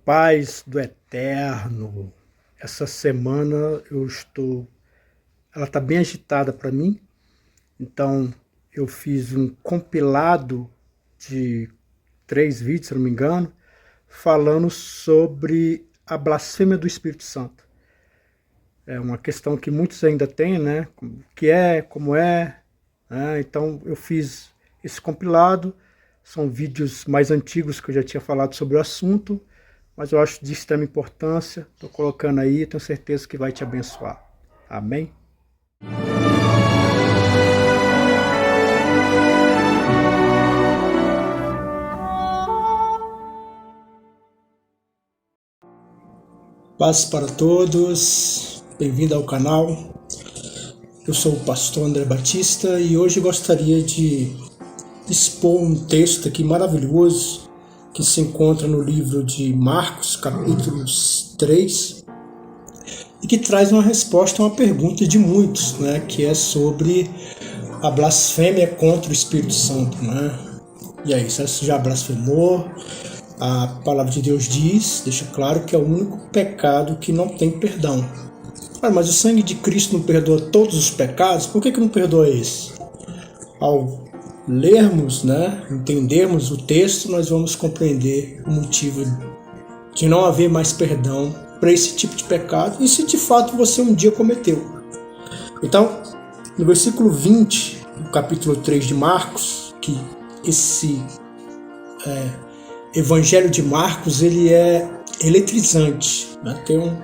Paz do Eterno. Essa semana ela está bem agitada para mim, então eu fiz um compilado de 3 vídeos, se não me engano, falando sobre a blasfêmia do Espírito Santo. É uma questão que muitos ainda têm, né? O que é, como é, né? Então eu fiz esse compilado, são vídeos mais antigos que eu já tinha falado sobre o assunto, mas eu acho de extrema importância, estou colocando aí, tenho certeza que vai te abençoar. Amém? Paz para todos, bem-vindo ao canal. Eu sou o pastor André Batista e hoje gostaria de expor um texto aqui maravilhoso que se encontra no livro de Marcos, capítulo 3, e que traz uma resposta a uma pergunta de muitos, né, que é sobre a blasfêmia contra o Espírito Santo, né? E aí, você já blasfemou? A palavra de Deus deixa claro que é o único pecado que não tem perdão. Mas o sangue de Cristo não perdoa todos os pecados? Por que não perdoa esse? Ao lermos, né, entendermos o texto, nós vamos compreender o motivo de não haver mais perdão para esse tipo de pecado e se de fato você um dia cometeu. Então, no versículo 20 do capítulo 3 de Marcos, que esse Evangelho de Marcos ele é eletrizante, né? Tenho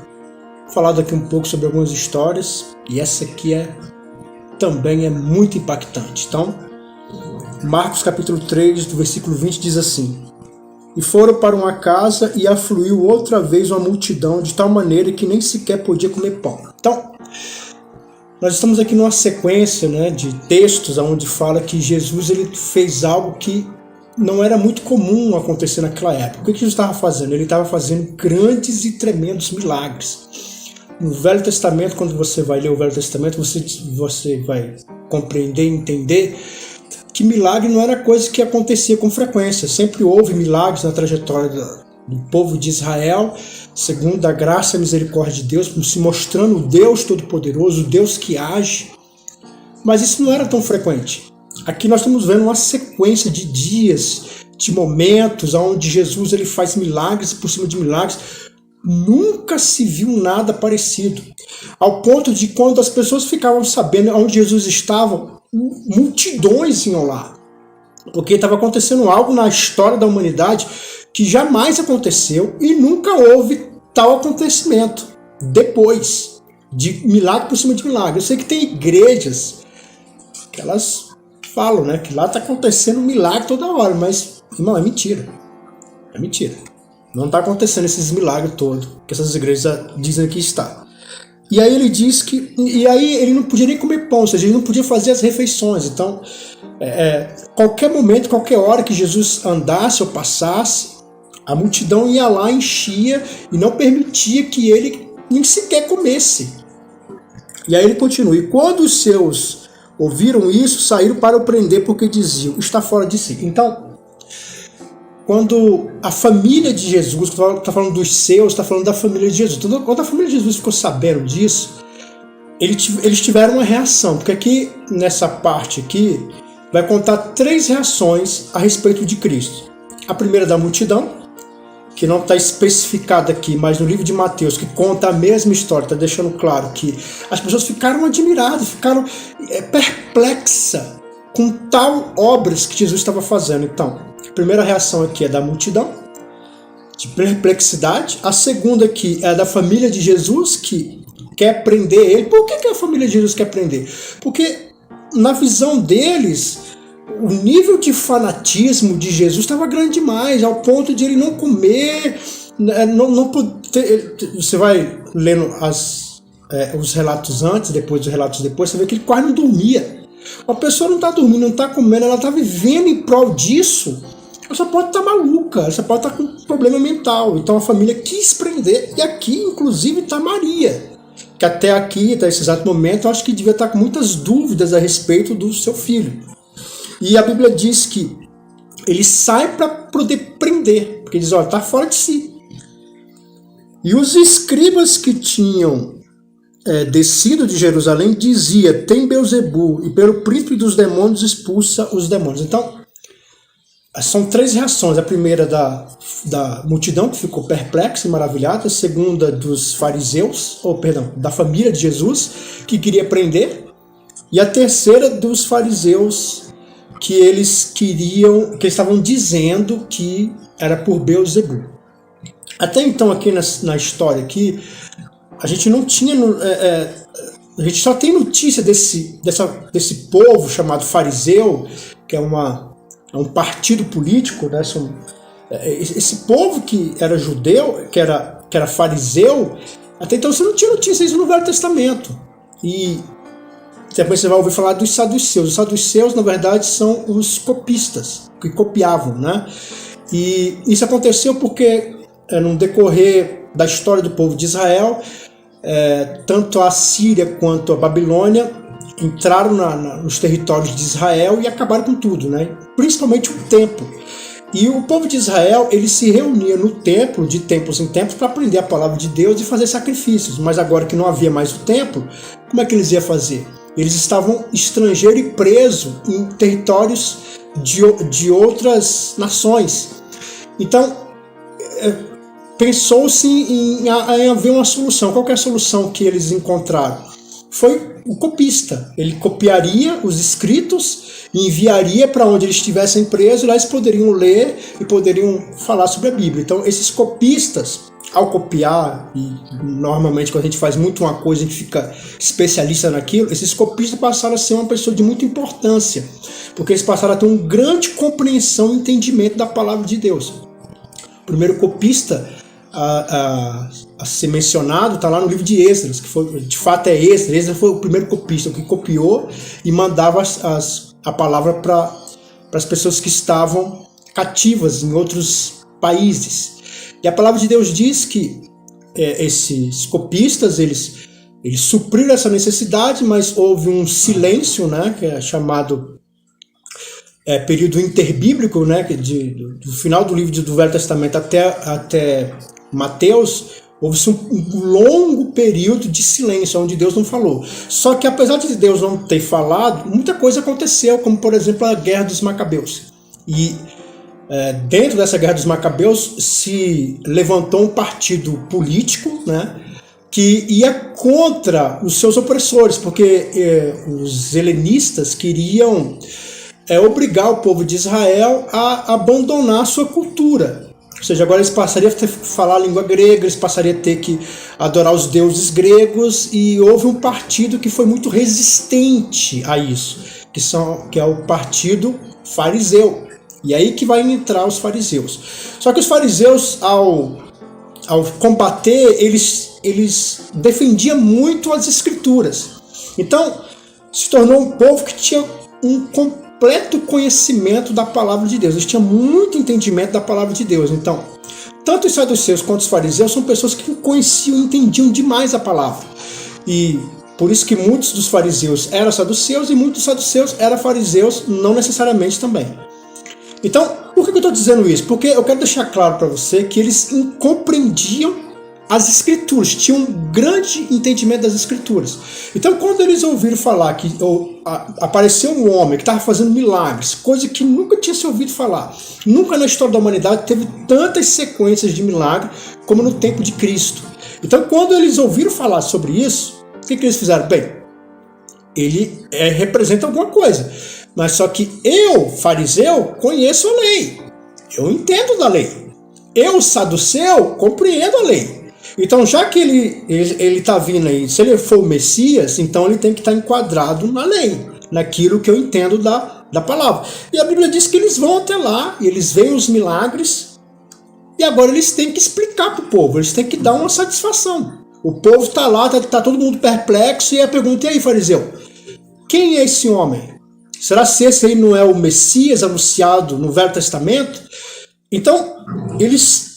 falado aqui um pouco sobre algumas histórias e essa aqui também é muito impactante. Então, Marcos capítulo 3, do versículo 20 diz assim: E foram para uma casa e afluiu outra vez uma multidão de tal maneira que nem sequer podia comer pão. Então, nós estamos aqui numa sequência, né, de textos onde fala que Jesus ele fez algo que não era muito comum acontecer naquela época. O que Jesus estava fazendo? Ele estava fazendo grandes e tremendos milagres. No Velho Testamento, quando você vai ler o Velho Testamento, você vai compreender e entender que milagre não era coisa que acontecia com frequência. Sempre houve milagres na trajetória do povo de Israel, segundo a graça e a misericórdia de Deus, se mostrando o Deus Todo-Poderoso, o Deus que age. Mas isso não era tão frequente. Aqui nós estamos vendo uma sequência de dias, de momentos, onde Jesus ele faz milagres por cima de milagres. Nunca se viu nada parecido. Ao ponto de quando as pessoas ficavam sabendo onde Jesus estava, multidões iam lá. Porque estava acontecendo algo na história da humanidade que jamais aconteceu e nunca houve tal acontecimento depois de milagre por cima de milagre. Eu sei que tem igrejas que elas falam, né, que lá está acontecendo milagre toda hora, mas, irmão, é mentira. É mentira. Não está acontecendo esses milagres todos que essas igrejas dizem que está. E aí ele diz que... E aí ele não podia nem comer pão, ou seja, ele não podia fazer as refeições. Então, qualquer momento, qualquer hora que Jesus andasse ou passasse, a multidão ia lá, enchia e não permitia que ele nem sequer comesse. E aí ele continua. E quando os seus ouviram isso, saíram para o prender porque diziam, está fora de si. Então, quando a família de Jesus, está falando dos seus, está falando da família de Jesus. Então, quando a família de Jesus ficou sabendo disso, eles tiveram uma reação. Porque aqui, nessa parte aqui, vai contar 3 reações a respeito de Cristo. A primeira da multidão, que não está especificada aqui, mas no livro de Mateus, que conta a mesma história, está deixando claro que as pessoas ficaram admiradas, ficaram perplexas com tal obras que Jesus estava fazendo. Então, a primeira reação aqui é da multidão, de perplexidade. A segunda aqui é da família de Jesus, que quer prender ele. Por que a família de Jesus quer prender? Porque na visão deles, o nível de fanatismo de Jesus estava grande demais, ao ponto de ele não comer, não poder. Você vai lendo os relatos antes, depois os relatos depois, você vê que ele quase não dormia. Uma pessoa não está dormindo, não está comendo, ela está vivendo em prol disso. Ela só pode estar maluca, ela só pode estar com problema mental. Então a família quis prender, e aqui inclusive está Maria, que até aqui, até esse exato momento, eu acho que devia estar com muitas dúvidas a respeito do seu filho. E a Bíblia diz que ele sai para poder prender, porque diz, olha, está fora de si. E os escribas que tinham descido de Jerusalém dizia: tem Beelzebu, e pelo príncipe dos demônios expulsa os demônios. Então, são 3 reações. A primeira da multidão, que ficou perplexa e maravilhada. A segunda dos fariseus, da família de Jesus, que queria prender. E a terceira dos fariseus, que eles estavam dizendo que era por Beelzebu. Até então, aqui na história aqui, a gente não tinha... a gente só tem notícia desse povo chamado fariseu, que é um partido político, né? Esse povo que era judeu, que era fariseu, até então você não tinha notícia disso no Velho Testamento. E depois você vai ouvir falar dos saduceus. Os saduceus, na verdade, são os copistas, que copiavam, né? E isso aconteceu porque, no decorrer da história do povo de Israel, tanto a Síria quanto a Babilônia entraram nos territórios de Israel e acabaram com tudo, né? Principalmente o templo. E o povo de Israel, ele se reunia no templo, de tempos em tempos, para aprender a palavra de Deus e fazer sacrifícios. Mas agora que não havia mais o templo, como é que eles iam fazer? Eles estavam estrangeiros e presos em territórios de outras nações. Então, pensou-se em haver uma solução. Qual que é a solução que eles encontraram? Foi o copista. Ele copiaria os escritos e enviaria para onde eles estivessem presos, e lá eles poderiam ler e poderiam falar sobre a Bíblia. Então, esses copistas, ao copiar, e normalmente quando a gente faz muito uma coisa, a gente fica especialista naquilo, esses copistas passaram a ser uma pessoa de muita importância, porque eles passaram a ter uma grande compreensão e entendimento da palavra de Deus. O primeiro copista a ser mencionado está lá no livro de Esdras, que foi, de fato é Esdras. Esdras foi o primeiro copista, que copiou e mandava a palavra para as pessoas que estavam cativas em outros países. E a palavra de Deus diz que esses copistas, eles supriram essa necessidade, mas houve um silêncio, né, que é chamado período interbíblico, né, do final do livro do Velho Testamento até Mateus, houve-se um longo período de silêncio, onde Deus não falou. Só que apesar de Deus não ter falado, muita coisa aconteceu, como por exemplo a Guerra dos Macabeus. E dentro dessa Guerra dos Macabeus se levantou um partido político, né, que ia contra os seus opressores, porque os helenistas queriam obrigar o povo de Israel a abandonar a sua cultura. Ou seja, agora eles passariam a ter que falar a língua grega, eles passariam a ter que adorar os deuses gregos, e houve um partido que foi muito resistente a isso, que é o partido fariseu. E aí que vai entrar os fariseus. Só que os fariseus, ao combater, eles defendiam muito as escrituras. Então, se tornou um povo que tinha um completo conhecimento da palavra de Deus. Eles tinham muito entendimento da palavra de Deus. Então, tanto os saduceus quanto os fariseus são pessoas que conheciam e entendiam demais a palavra. E por isso que muitos dos fariseus eram saduceus e muitos dos saduceus eram fariseus, não necessariamente também. Então, por que eu estou dizendo isso? Porque eu quero deixar claro para você que eles compreendiam as escrituras, tinham um grande entendimento das escrituras. Então, quando eles ouviram falar que apareceu um homem que estava fazendo milagres, coisa que nunca tinha se ouvido falar, nunca na história da humanidade teve tantas sequências de milagre como no tempo de Cristo. Então, quando eles ouviram falar sobre isso, o que eles fizeram? Bem, ele representa alguma coisa, mas só que eu, fariseu, conheço a lei, eu entendo da lei. Eu, saduceu, compreendo a lei. Então, já que ele está vindo aí, se ele for o Messias, então ele tem que estar enquadrado na lei, naquilo que eu entendo da palavra. E a Bíblia diz que eles vão até lá, e eles veem os milagres, e agora eles têm que explicar para o povo, eles têm que dar uma satisfação. O povo está lá, está todo mundo perplexo, e a pergunta: e aí, fariseu, quem é esse homem? Será que esse aí não é o Messias anunciado no Velho Testamento? Então, eles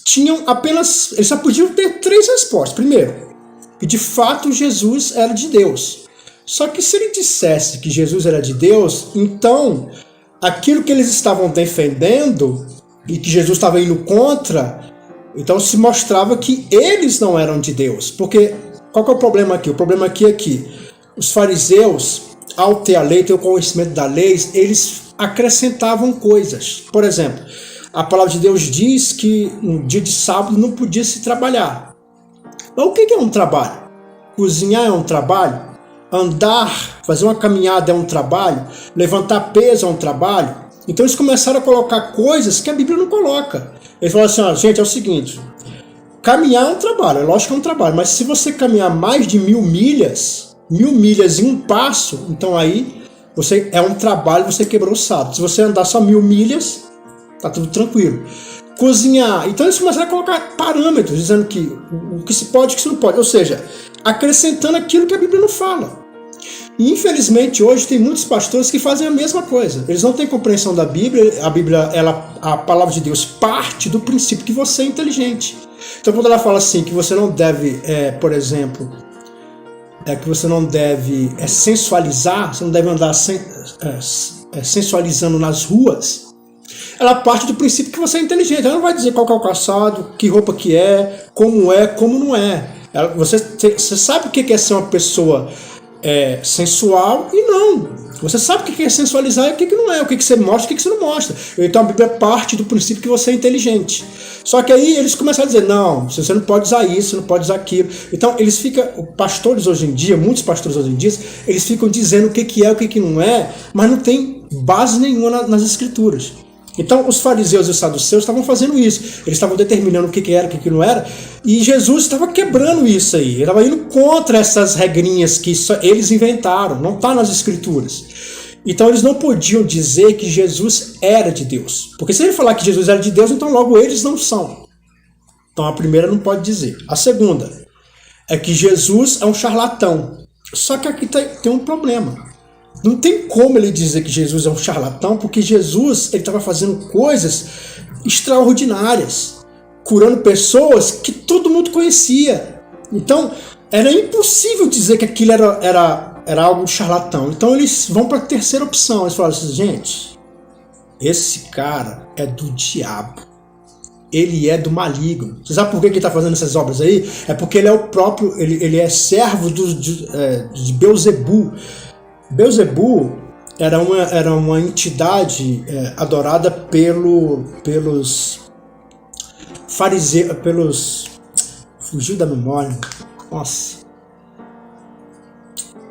só podiam ter 3 respostas. Primeiro, que de fato Jesus era de Deus. Só que se ele dissesse que Jesus era de Deus, então aquilo que eles estavam defendendo e que Jesus estava indo contra Então se mostrava que eles não eram de Deus. Porque qual que é o problema aqui? O problema aqui é que os fariseus, ao ter a lei, ter o conhecimento da lei, eles acrescentavam coisas. Por exemplo, a palavra de Deus diz que no dia de sábado não podia se trabalhar. Mas o que é um trabalho? Cozinhar é um trabalho? Andar, fazer uma caminhada é um trabalho? Levantar peso é um trabalho? Então eles começaram a colocar coisas que a Bíblia não coloca. Eles falaram assim, ó, gente, é o seguinte, caminhar é um trabalho, é lógico que é um trabalho, mas se você caminhar mais de 1000 milhas em um passo, então aí você é um trabalho, você quebrou o sábado. Se você andar só 1000 milhas, tá tudo tranquilo. Cozinhar, então eles começaram a colocar parâmetros, dizendo que o que se pode e o que se não pode, ou seja, acrescentando aquilo que a Bíblia não fala. E infelizmente hoje tem muitos pastores que fazem a mesma coisa. Eles não têm compreensão da Bíblia. A Bíblia, a palavra de Deus parte do princípio que você é inteligente. Então quando ela fala assim que você não deve, por exemplo, que você não deve sensualizar, você não deve andar sensualizando nas ruas, ela parte do princípio que você é inteligente. Ela não vai dizer qual que é o calçado, que roupa que é, como não é. Você sabe o que é ser uma pessoa sensual e não. Você sabe o que é sensualizar e o que não é, o que você mostra e o que você não mostra. Então a Bíblia parte do princípio que você é inteligente. Só que aí eles começaram a dizer, não, você não pode usar isso, você não pode usar aquilo. Então eles ficam, pastores hoje em dia, muitos pastores hoje em dia, eles ficam dizendo o que é, o que não é, mas não tem base nenhuma nas escrituras. Então os fariseus e os saduceus estavam fazendo isso. Eles estavam determinando o que era, o que não era. E Jesus estava quebrando isso aí. Ele estava indo contra essas regrinhas que eles inventaram. Não está nas escrituras. Então eles não podiam dizer que Jesus era de Deus. Porque se ele falar que Jesus era de Deus, então logo eles não são. Então a primeira não pode dizer. A segunda é que Jesus é um charlatão. Só que aqui tem um problema. Não tem como ele dizer que Jesus é um charlatão, porque Jesus estava fazendo coisas extraordinárias, curando pessoas que todo mundo conhecia. Então, era impossível dizer que aquilo era algo charlatão. Então, eles vão para a terceira opção. Eles falam assim, gente, esse cara é do diabo. Ele é do maligno. Você sabe por que ele está fazendo essas obras aí? É porque ele é o próprio, ele é servo de Beelzebul. Beelzebul era uma entidade adorada pelos fariseus, fugiu da memória, nossa,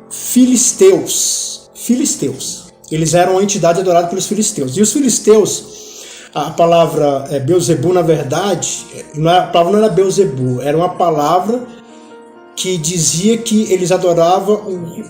filisteus. Eles eram uma entidade adorada pelos filisteus. E os filisteus, a palavra Beelzebul, na verdade, a palavra não era Beelzebul, era uma palavra que dizia que eles adoravam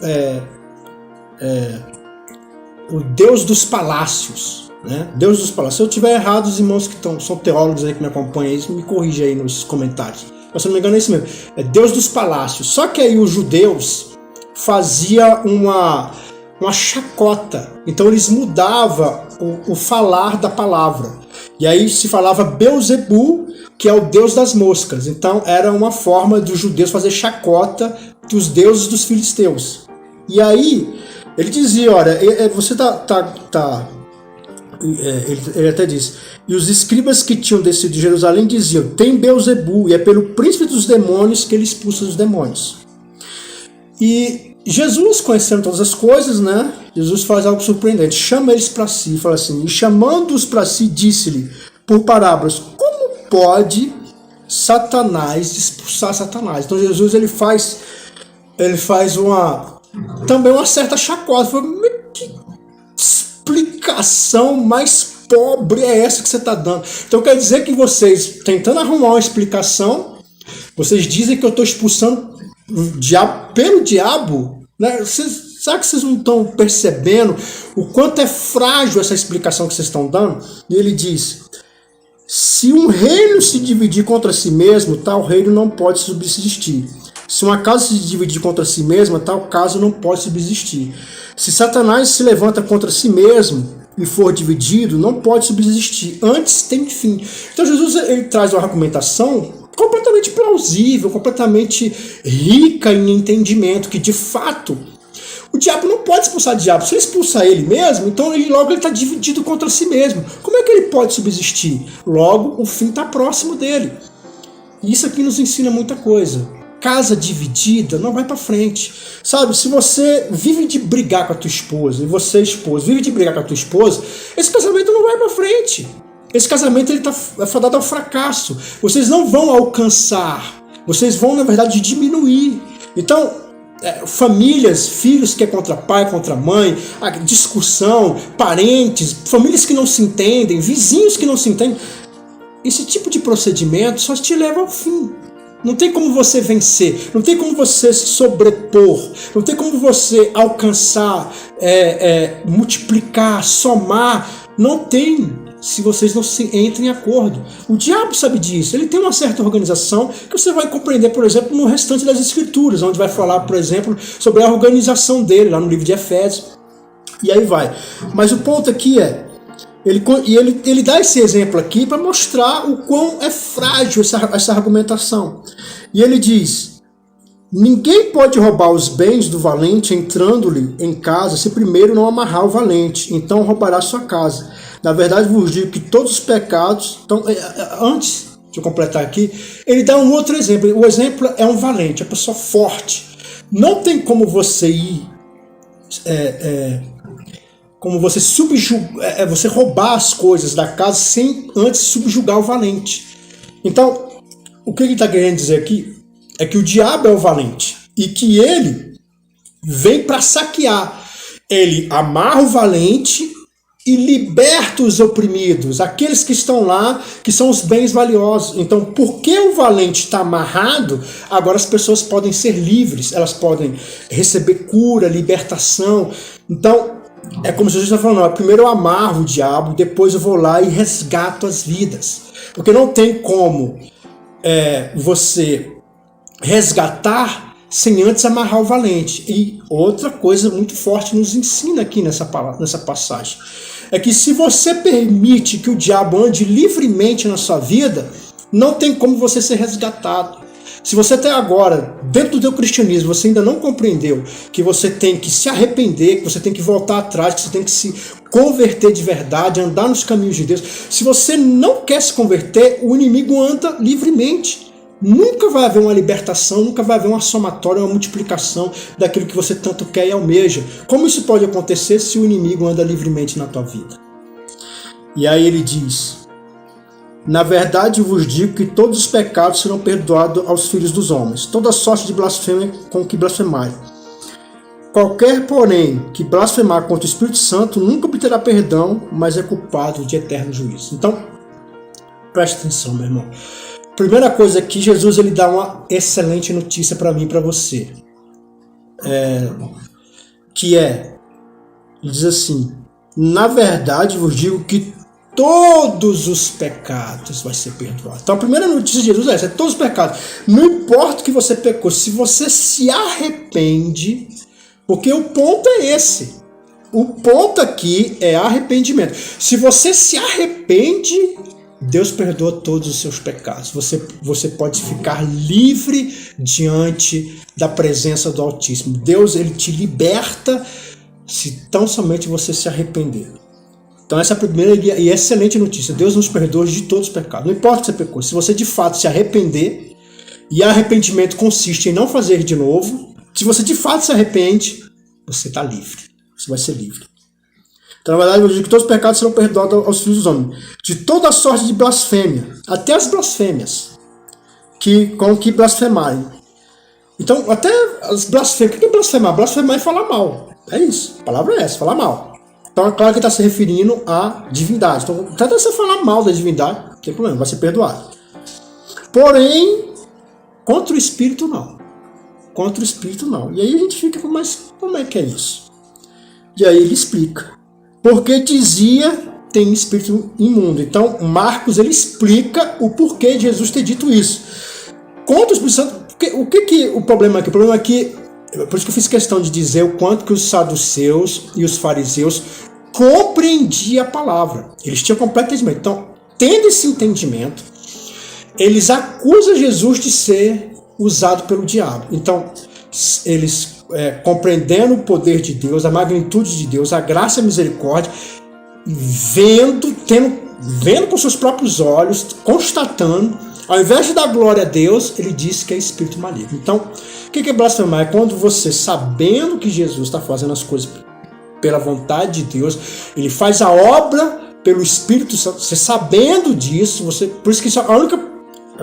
o Deus dos palácios, né? Deus dos palácios. Se eu tiver errado, os irmãos que são teólogos aí que me acompanham, me corrigem aí nos comentários. Mas se não me engano é isso mesmo. É Deus dos palácios. Só que aí os judeus faziam uma chacota. Então eles mudavam o falar da palavra. E aí se falava Beelzebul, que é o Deus das moscas. Então era uma forma dos judeus fazer chacota dos deuses dos filisteus. E aí ele dizia, olha, você ele até diz, e os escribas que tinham descido de Jerusalém diziam, tem Beelzebul, e é pelo príncipe dos demônios que ele expulsa os demônios. E Jesus, conhecendo todas as coisas, né, Jesus faz algo surpreendente, chama eles para si, fala assim, e chamando-os para si, disse-lhe, por parábolas, como pode Satanás expulsar Satanás? Então Jesus ele faz também uma certa chacota. Que explicação mais pobre é essa que você está dando? Então quer dizer que vocês, tentando arrumar uma explicação, vocês dizem que eu estou expulsando o diabo pelo diabo? Né? Será que vocês não estão percebendo o quanto é frágil essa explicação que vocês estão dando? E ele diz, se um reino se dividir contra si mesmo, tal reino não pode subsistir. Se uma casa se dividir contra si mesma, tal casa não pode subsistir. Se Satanás se levanta contra si mesmo e for dividido, não pode subsistir. Antes tem fim. Então Jesus ele traz uma argumentação completamente plausível, completamente rica em entendimento, que de fato o diabo não pode expulsar o diabo. Se ele expulsar ele mesmo, então logo ele está dividido contra si mesmo. Como é que ele pode subsistir? Logo o fim está próximo dele. Isso aqui nos ensina muita coisa. Casa dividida não vai para frente. Sabe, se você vive de brigar com a tua esposa, e você, esposa, vive de brigar com a tua esposa, esse casamento não vai para frente. Esse casamento ele tá fadado ao fracasso. Vocês não vão alcançar. Vocês vão, na verdade, diminuir. Então, famílias, filhos que é contra pai, contra mãe, discussão, parentes, famílias que não se entendem, vizinhos que não se entendem, esse tipo de procedimento só te leva ao fim. Não tem como você vencer, não tem como você se sobrepor, não tem como você alcançar, multiplicar, somar. Não tem, se vocês não se entrem em acordo. O diabo sabe disso, ele tem uma certa organização que você vai compreender, por exemplo, no restante das escrituras, onde vai falar, por exemplo, sobre a organização dele, lá no livro de Efésios, e aí vai. Mas o ponto aqui ele dá esse exemplo aqui para mostrar o quão é frágil essa argumentação. E ele diz: ninguém pode roubar os bens do valente entrando-lhe em casa se primeiro não amarrar o valente, então roubará sua casa. Na verdade vos digo que todos os pecados... Então, antes de eu completar aqui, ele dá um outro exemplo. O exemplo é um valente, a pessoa forte. Não tem como você ir... como você subjugar, você roubar as coisas da casa sem antes subjugar o valente. Então, o que ele está querendo dizer aqui é que o diabo é o valente e que ele vem para saquear. Ele amarra o valente e liberta os oprimidos, aqueles que estão lá, que são os bens valiosos. Então, porque o valente está amarrado, agora as pessoas podem ser livres, elas podem receber cura, libertação. Então, é como se Jesus está falando, primeiro eu amarro o diabo, depois eu vou lá e resgato as vidas. Porque não tem como você resgatar sem antes amarrar o valente. E outra coisa muito forte nos ensina aqui nessa passagem, é que se você permite que o diabo ande livremente na sua vida, não tem como você ser resgatado. Se você até agora, dentro do teu cristianismo, você ainda não compreendeu que você tem que se arrepender, que você tem que voltar atrás, que você tem que se converter de verdade, andar nos caminhos de Deus. Se você não quer se converter, o inimigo anda livremente. Nunca vai haver uma libertação, nunca vai haver uma somatória, uma multiplicação daquilo que você tanto quer e almeja. Como isso pode acontecer se o inimigo anda livremente na tua vida? E aí ele diz: na verdade vos digo que todos os pecados serão perdoados aos filhos dos homens, toda sorte de blasfêmia com que blasfemarem. Qualquer, porém, que blasfemar contra o Espírito Santo nunca obterá perdão, mas é culpado de eterno juízo. Então, preste atenção, meu irmão. Primeira coisa aqui, Jesus ele dá uma excelente notícia para mim e para você. Ele diz assim: na verdade vos digo que todos os pecados vai ser perdoado. Então a primeira notícia de Jesus é essa: todos os pecados. Não importa o que você pecou, se você se arrepende, porque o ponto é esse. O ponto aqui é arrependimento. Se você se arrepende, Deus perdoa todos os seus pecados. Você pode ficar livre diante da presença do Altíssimo. Deus ele te liberta se tão somente você se arrepender. Então essa é a primeira e excelente notícia. Deus nos perdoa de todos os pecados. Não importa o que você pecou. Se você de fato se arrepender, e arrependimento consiste em não fazer de novo, se você de fato se arrepende, você está livre. Você vai ser livre. Então, na verdade, eu digo que todos os pecados serão perdoados aos filhos dos homens. De toda sorte de blasfêmia, até as blasfêmias, com que blasfemarem. Então, até as blasfêmias. O que é blasfemar? Blasfemar é falar mal. É isso. A palavra é essa, falar mal. Então, é claro que está se referindo à divindade. Então, até você falar mal da divindade, não tem problema, vai ser perdoado. Porém, contra o Espírito, não. Contra o Espírito, não. E aí a gente fica, mas como é que é isso? E aí ele explica. Porque dizia, tem espírito imundo. Então, Marcos, ele explica o porquê de Jesus ter dito isso. Contra o Espírito Santo, o que o problema aqui? O problema aqui, por isso que eu fiz questão de dizer o quanto que os saduceus e os fariseus compreendiam a palavra. Eles tinham completo entendimento. Então, tendo esse entendimento, eles acusam Jesus de ser usado pelo diabo. Então, eles compreendendo o poder de Deus, a magnitude de Deus, a graça e a misericórdia, vendo com seus próprios olhos, constatando ao invés de dar glória a Deus, ele diz que é espírito maligno. Então, o que é blasfemar? É quando você, sabendo que Jesus está fazendo as coisas pela vontade de Deus, ele faz a obra pelo Espírito Santo, você sabendo disso, por isso que a única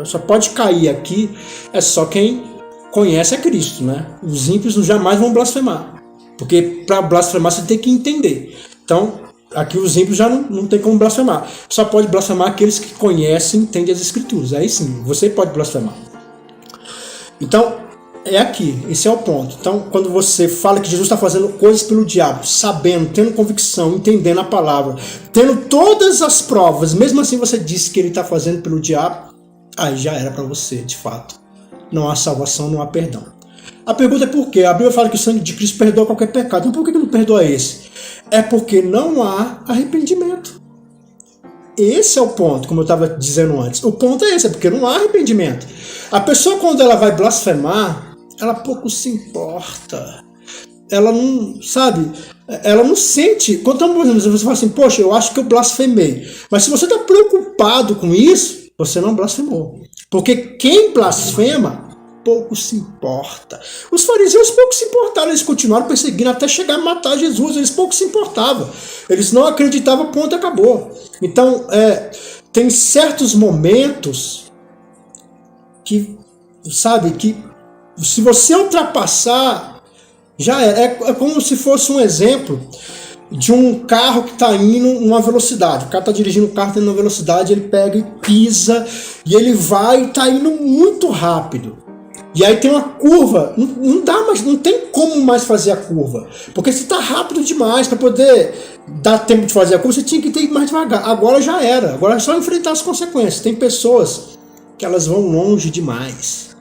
só pode cair aqui é só quem conhece a Cristo, né? Os ímpios jamais vão blasfemar, porque para blasfemar você tem que entender. Então, aqui os ímpios já não tem como blasfemar. Só pode blasfemar aqueles que conhecem e entendem as Escrituras. Aí sim, você pode blasfemar. Então, é aqui, esse é o ponto. Então, quando você fala que Jesus está fazendo coisas pelo diabo, sabendo, tendo convicção, entendendo a palavra, tendo todas as provas, mesmo assim você diz que ele está fazendo pelo diabo, aí já era para você, de fato. Não há salvação, não há perdão. A pergunta é por quê? A Bíblia fala que o sangue de Cristo perdoa qualquer pecado. Então por que não perdoa esse? É porque não há arrependimento. Esse é o ponto, como eu estava dizendo antes. O ponto é esse, é porque não há arrependimento. A pessoa, quando ela vai blasfemar, ela pouco se importa. Ela não, sabe, ela não sente. Quando você fala assim, poxa, eu acho que eu blasfemei. Mas se você está preocupado com isso, você não blasfemou. Porque quem blasfema pouco se importa. Os fariseus pouco se importaram, eles continuaram perseguindo até chegar a matar Jesus, eles pouco se importavam. Eles não acreditavam, ponto, acabou. Então, tem certos momentos que, sabe, que se você ultrapassar, já é como se fosse um exemplo de um carro que está indo numa velocidade. O cara está dirigindo o carro, está indo numa velocidade, ele pega e pisa, e ele vai e está indo muito rápido. E aí tem uma curva, não dá mais, não tem como mais fazer a curva, porque você está rápido demais para poder dar tempo de fazer a curva, você tinha que ter ido mais devagar. Agora já era, agora é só enfrentar as consequências. Tem pessoas que elas vão longe demais,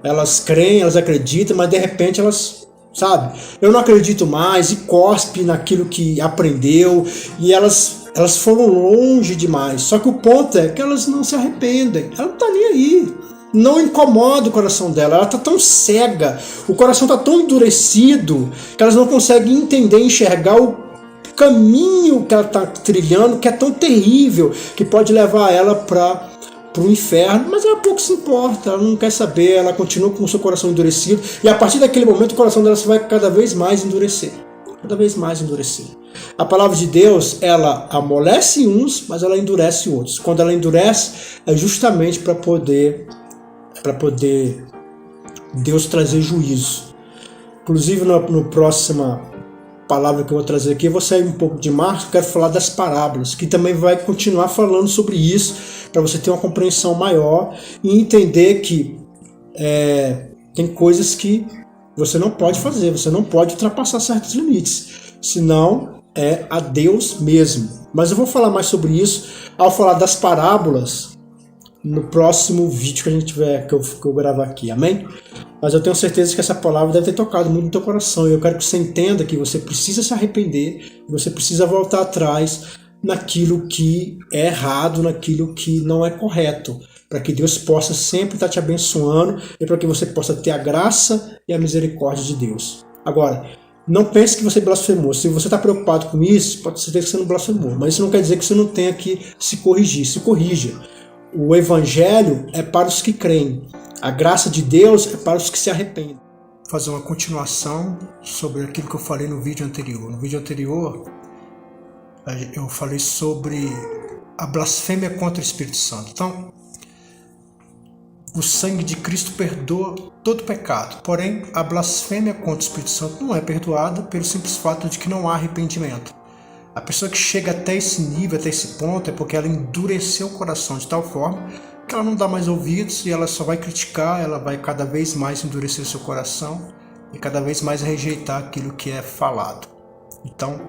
elas creem, elas acreditam, mas de repente elas, sabe, eu não acredito mais, e cospe naquilo que aprendeu, e elas foram longe demais. Só que o ponto é que elas não se arrependem, ela não está nem aí. Não incomoda o coração dela, ela está tão cega, o coração está tão endurecido, que elas não conseguem entender, enxergar o caminho que ela está trilhando, que é tão terrível, que pode levar ela para o inferno, mas ela pouco se importa, ela não quer saber, ela continua com o seu coração endurecido, e a partir daquele momento o coração dela vai cada vez mais endurecer, cada vez mais endurecer. A palavra de Deus, ela amolece uns, mas ela endurece outros. Quando ela endurece, é justamente para poder Deus trazer juízo. Inclusive, no próxima palavra que eu vou trazer aqui, eu vou sair um pouco de Marcos, quero falar das parábolas, que também vai continuar falando sobre isso, para você ter uma compreensão maior e entender que tem coisas que você não pode fazer, você não pode ultrapassar certos limites, senão é a Deus mesmo. Mas eu vou falar mais sobre isso ao falar das parábolas no próximo vídeo que a gente tiver, que eu gravar aqui, amém? Mas eu tenho certeza que essa palavra deve ter tocado muito no teu coração, e eu quero que você entenda que você precisa se arrepender, você precisa voltar atrás naquilo que é errado, naquilo que não é correto, para que Deus possa sempre estar te abençoando e para que você possa ter a graça e a misericórdia de Deus. Agora, não pense que você blasfemou. Se você está preocupado com isso, pode ser que você não blasfemou, mas isso não quer dizer que você não tenha que se corrigir. Se corrija. O evangelho é para os que creem. A graça de Deus é para os que se arrependem. Vou fazer uma continuação sobre aquilo que eu falei no vídeo anterior. No vídeo anterior, eu falei sobre a blasfêmia contra o Espírito Santo. Então, o sangue de Cristo perdoa todo pecado. Porém, a blasfêmia contra o Espírito Santo não é perdoada pelo simples fato de que não há arrependimento. A pessoa que chega até esse nível, até esse ponto, é porque ela endureceu o coração de tal forma que ela não dá mais ouvidos e ela só vai criticar, ela vai cada vez mais endurecer o seu coração e cada vez mais rejeitar aquilo que é falado. Então,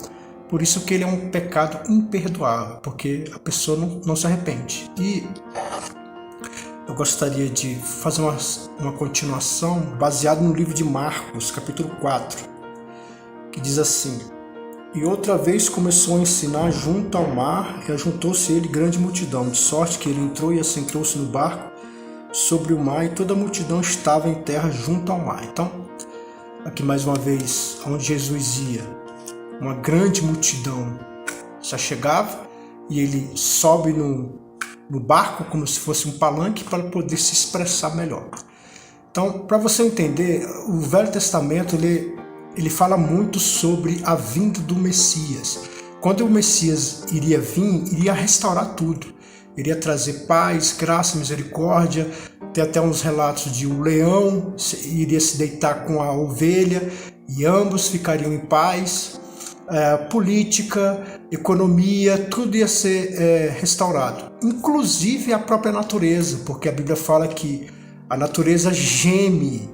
por isso que ele é um pecado imperdoável, porque a pessoa não se arrepende. E eu gostaria de fazer uma continuação baseada no livro de Marcos, capítulo 4, que diz assim: E outra vez começou a ensinar junto ao mar, e ajuntou-se ele grande multidão, de sorte que ele entrou e assentou-se no barco sobre o mar, e toda a multidão estava em terra junto ao mar. Então, aqui mais uma vez, onde Jesus ia, uma grande multidão já chegava, e ele sobe no barco como se fosse um palanque para poder se expressar melhor. Então, para você entender, o Velho Testamento ele fala muito sobre a vinda do Messias. Quando o Messias iria vir, iria restaurar tudo. Iria trazer paz, graça, misericórdia. Tem até uns relatos de um leão iria se deitar com a ovelha e ambos ficariam em paz. Política, economia, tudo ia ser restaurado. Inclusive a própria natureza, porque a Bíblia fala que a natureza geme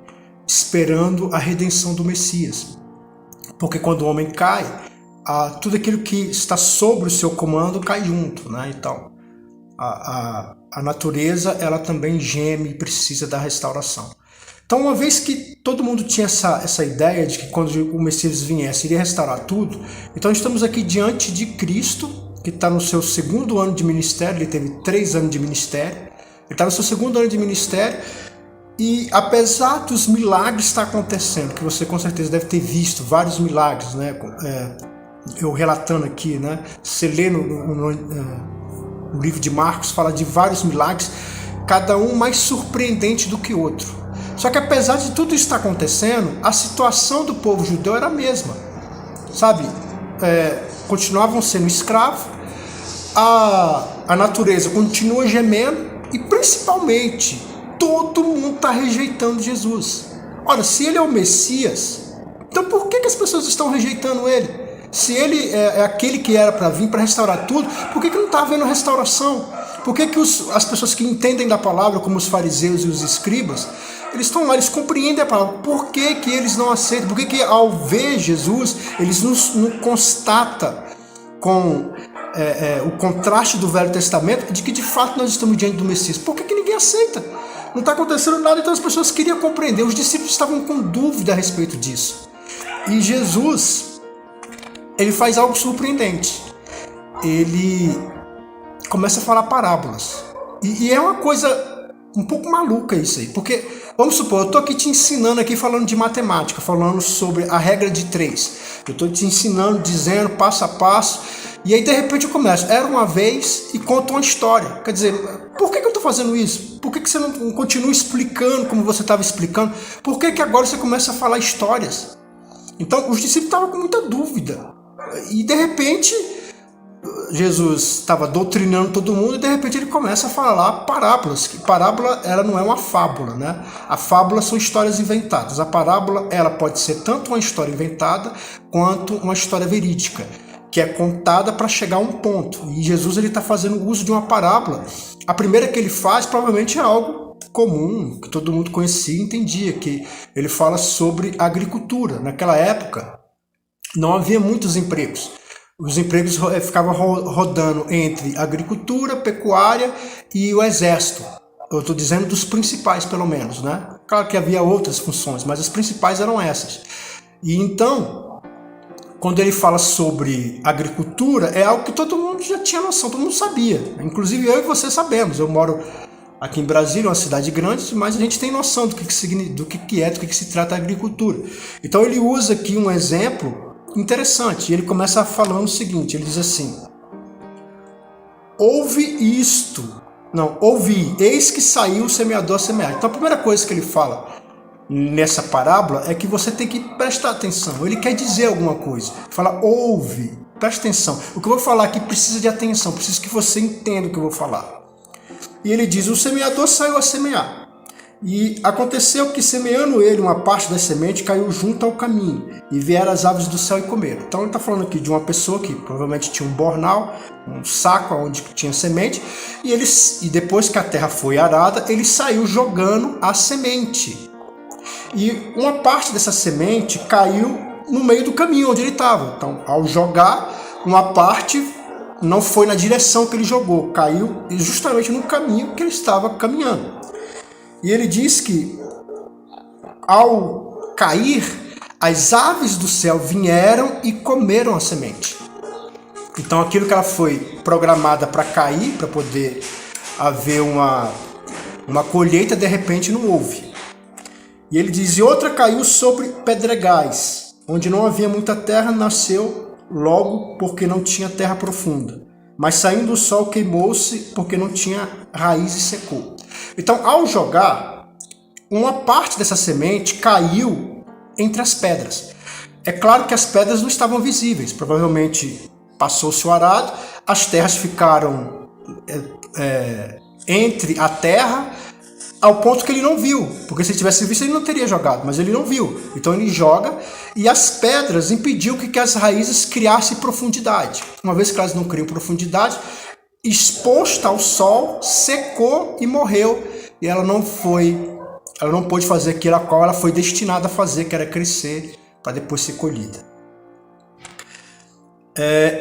esperando a redenção do Messias. Porque quando o homem cai, tudo aquilo que está sobre o seu comando cai junto, né? Então, a natureza ela também geme e precisa da restauração. Então, uma vez que todo mundo tinha essa ideia de que quando o Messias viesse, iria restaurar tudo, então estamos aqui diante de Cristo, que está no seu segundo ano de ministério. Ele teve 3 anos de ministério, ele está no seu segundo ano de ministério, e apesar dos milagres estar acontecendo, que você com certeza deve ter visto vários milagres, né? Eu relatando aqui, né? Você lê no livro de Marcos, fala de vários milagres, cada um mais surpreendente do que outro. Só que apesar de tudo isso estar acontecendo, a situação do povo judeu era a mesma, sabe? Continuavam sendo escravos, a natureza continua gemendo e principalmente todo mundo está rejeitando Jesus. Ora, se ele é o Messias, então por que as pessoas estão rejeitando ele? Se ele é aquele que era para vir para restaurar tudo, por que não está havendo restauração? Por que as pessoas que entendem da palavra, como os fariseus e os escribas, eles estão lá, eles compreendem a palavra. Por que eles não aceitam? Por que ao ver Jesus, eles não constatam com o contraste do Velho Testamento de que de fato nós estamos diante do Messias? Por que ninguém aceita? Não está acontecendo nada, então as pessoas queriam compreender. Os discípulos estavam com dúvida a respeito disso. E Jesus, ele faz algo surpreendente. Ele começa a falar parábolas. E é uma coisa um pouco maluca isso aí. Porque, vamos supor, eu estou aqui te ensinando aqui, falando de matemática, falando sobre a regra de 3. Eu estou te ensinando, dizendo passo a passo. E aí, de repente, eu começo. Era uma vez e conto uma história. Quer dizer, por que eu estou fazendo isso? Por que você não continua explicando como você estava explicando? Por que agora você começa a falar histórias? Então, os discípulos estavam com muita dúvida. E, de repente, Jesus estava doutrinando todo mundo e, de repente, ele começa a falar parábolas. Que parábola, ela não é uma fábula, né? A fábula são histórias inventadas. A parábola, ela pode ser tanto uma história inventada quanto uma história verídica, que é contada para chegar a um ponto. E Jesus está fazendo uso de uma parábola. A primeira que ele faz provavelmente é algo comum, que todo mundo conhecia e entendia, que ele fala sobre agricultura. Naquela época não havia muitos empregos. Os empregos ficavam rodando entre agricultura, pecuária e o exército. Eu estou dizendo dos principais, pelo menos, né? Claro que havia outras funções, mas as principais eram essas. E então, quando ele fala sobre agricultura, é algo que todo mundo já tinha noção, todo mundo sabia. Inclusive eu e você sabemos. Eu moro aqui em Brasília, uma cidade grande, mas a gente tem noção do que se trata a agricultura. Então ele usa aqui um exemplo interessante. Ele começa falando o seguinte, ele diz assim: ouvi, eis que saiu o semeador a semear. Então a primeira coisa que ele fala nessa parábola é que você tem que prestar atenção. Ele quer dizer alguma coisa. Fala, ouve, presta atenção. O que eu vou falar aqui precisa de atenção, preciso que você entenda o que eu vou falar. E ele diz, o semeador saiu a semear. E aconteceu que, semeando ele, uma parte da semente caiu junto ao caminho, e vieram as aves do céu e comeram. Então ele está falando aqui de uma pessoa que provavelmente tinha um bornal, um saco onde tinha semente, e depois que a terra foi arada, ele saiu jogando a semente. E uma parte dessa semente caiu no meio do caminho onde ele estava. Então, ao jogar, uma parte não foi na direção que ele jogou, caiu justamente no caminho que ele estava caminhando. E ele diz que, ao cair, as aves do céu vieram e comeram a semente. Então, aquilo que ela foi programada para cair, para poder haver uma colheita, de repente não houve. E ele diz, e outra caiu sobre pedregais, onde não havia muita terra, nasceu logo porque não tinha terra profunda. mas saindo o sol queimou-se porque não tinha raiz e secou. Então, ao jogar, uma parte dessa semente caiu entre as pedras. É claro que as pedras não estavam visíveis, provavelmente passou-se o arado, as terras ficaram entre a terra, ao ponto que ele não viu, porque se ele tivesse visto ele não teria jogado, mas ele não viu. Então ele joga e as pedras impediu que as raízes criassem profundidade. Uma vez que elas não criam profundidade, exposta ao sol, secou e morreu. E ela não pôde fazer aquilo a qual ela foi destinada a fazer, que era crescer para depois ser colhida.